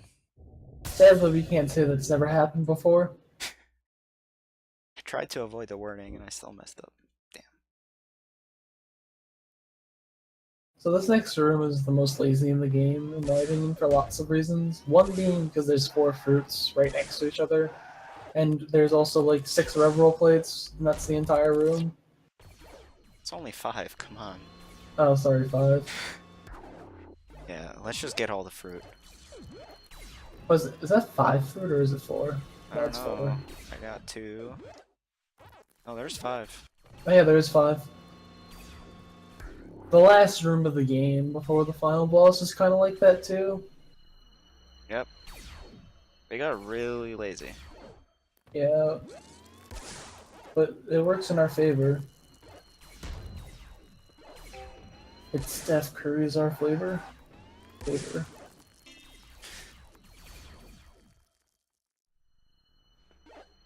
Sadly, we can't say that's never happened before. I tried to avoid the wording and I still messed up. Damn. So this next room is the most lazy in the game, in my opinion, for lots of reasons. One being because there's 4 fruits right next to each other, and there's also like 6 rev roll plates, and that's the entire room. It's only 5, come on. Oh, sorry, 5. Yeah, let's just get all the fruit. Is that 5 fruit or is it 4? I don't That's know. 4. I got 2. Oh, there's 5. Oh yeah, there is 5. The last room of the game before the final boss is kind of like that too. Yep. They got really lazy. Yeah. but it works in our favor. It's Steph Curry's our favor.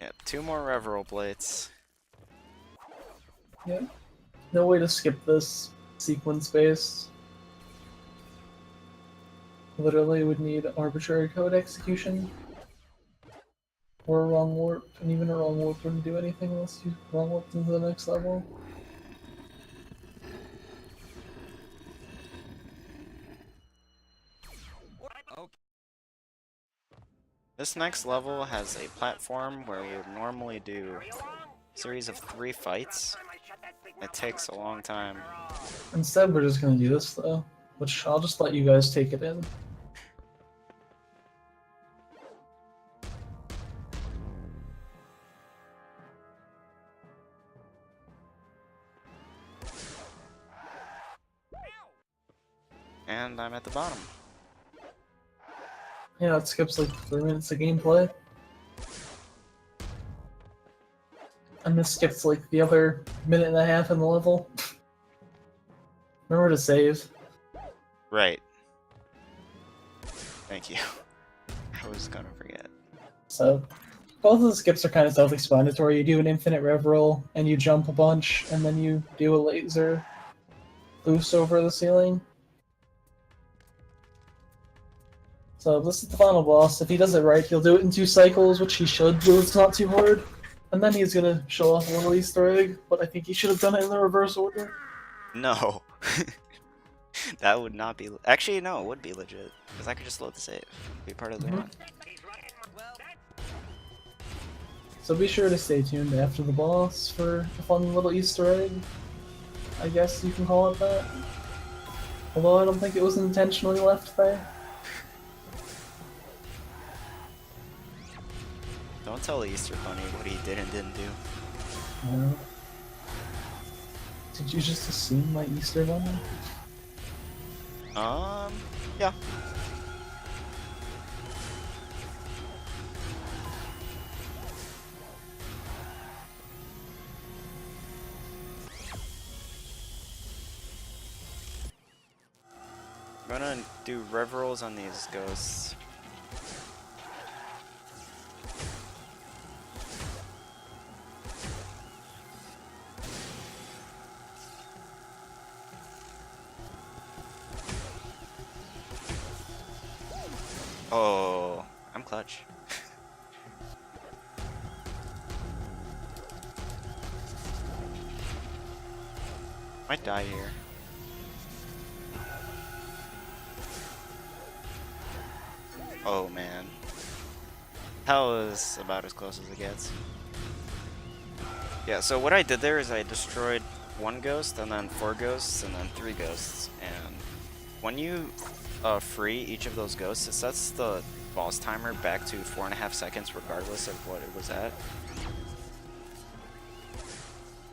Yeah, 2 more Reveral plates. Yeah. No way to skip this sequence based. Literally would need arbitrary code execution. Or a wrong warp, and even a wrong warp wouldn't do anything unless you wrong warped into the next level. Okay. This next level has a platform where you normally do a series of 3 fights. It takes a long time. Instead, we're just gonna do this though, which I'll just let you guys take it in. And I'm at the bottom. Yeah, it skips like 3 minutes of gameplay. And this skips like the other minute and a half in the level. Remember to save. Right. Thank you. I was gonna forget. So, both of the skips are kind of self-explanatory. You do an infinite rev roll, and you jump a bunch, and then you do a laser boost over the ceiling. So this is the final boss. If he does it right, he'll do it in 2 cycles, which he should do. It's not too hard. And then he's gonna show off a little Easter egg, but I think he should have done it in the reverse order. No. That would not be... Actually, no, it would be legit. Because I could just load the save. Be part of the run. Well, So be sure to stay tuned after the boss for a fun little Easter egg. I guess you can call it that. Although I don't think it was intentionally left there. Don't tell the Easter Bunny what he did and didn't do. No. Did you just assume my Easter bunny? Yeah. I'm gonna do rev rolls on these ghosts. Oh, I'm clutch. Might die here. Oh man. Hell is about as close as it gets. Yeah, so what I did there is I destroyed 1 ghost, and then 4 ghosts, and then 3 ghosts. And when you free each of those ghosts, it sets the boss timer back to 4.5 seconds regardless of what it was at.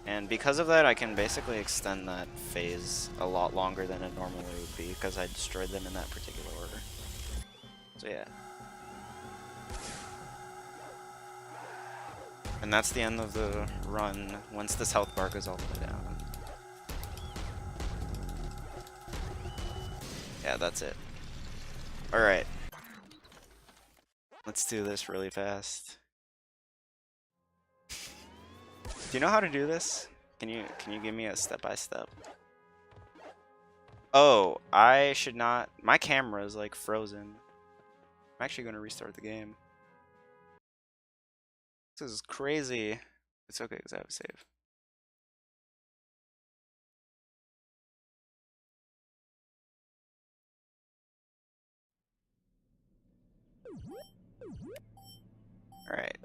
And because of that, I can basically extend that phase a lot longer than it normally would be, because I destroyed them in that particular order. So yeah. And that's the end of the run once this health bar goes all the way down. Yeah, that's it. Alright. Let's do this really fast. Do you know how to do this? Can you give me a step-by-step? Oh, I should not... My camera is like frozen. I'm actually going to restart the game. This is crazy. It's okay because I have a save. Alright.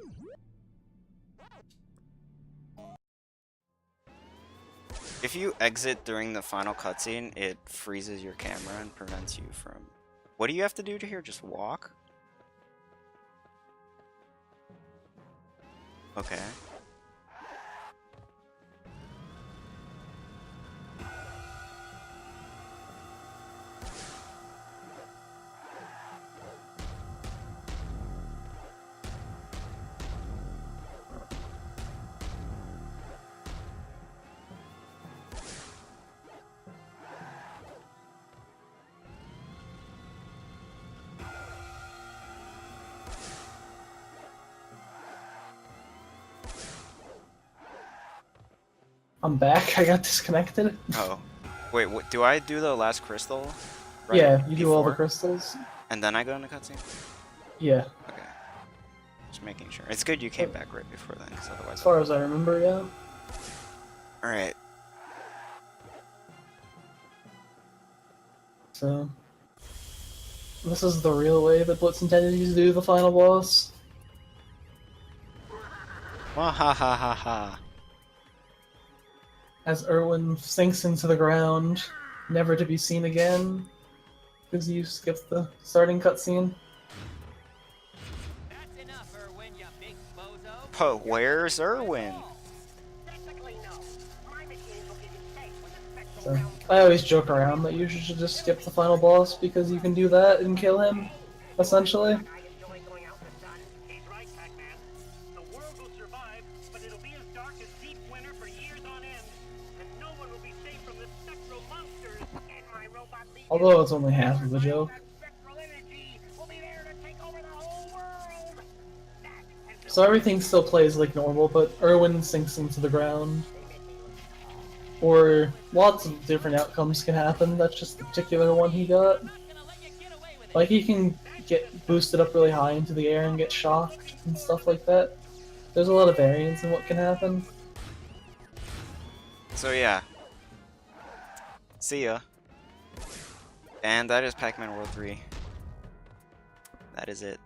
If you exit during the final cutscene, it freezes your camera and prevents you from... What do you have to do to here? Just walk? Okay. I'm back. I got disconnected. Oh. Wait, what, do I do the last crystal? Yeah, you do all the before? crystals. And then I go into cutscene? Yeah, Okay. Just making sure. It's good you came back right before then, because otherwise... as far as I remember, yeah. Alright. So, this is the real way that Blitz intended you to do the final boss. Wahahaha. As Erwin sinks into the ground, never to be seen again, because you skipped the starting cutscene. That's enough, Erwin, you big bozo. But where's Erwin? Technically, no. My machines will give you safe with a spectral So, round. I always joke around that you should just skip the final boss because you can do that and kill him, essentially. I enjoy going out in the sun. He's right, Pac-Man. The world will survive, but it'll be as dark as deep winter for years on end. And no one will be safe from the spectral monsters. And my robot legion, Although it's only half of the joke. that spectral energy will be there to take over the whole world. That and So everything still plays like normal, but Erwin sinks into the ground. Or lots of different outcomes can happen, that's just the particular one he got. Not gonna let you get away with it. Like he can get boosted up really high into the air and get shocked and stuff like that. There's a lot of variance in what can happen. So yeah. See ya. And that is Pac-Man World 3. That is it.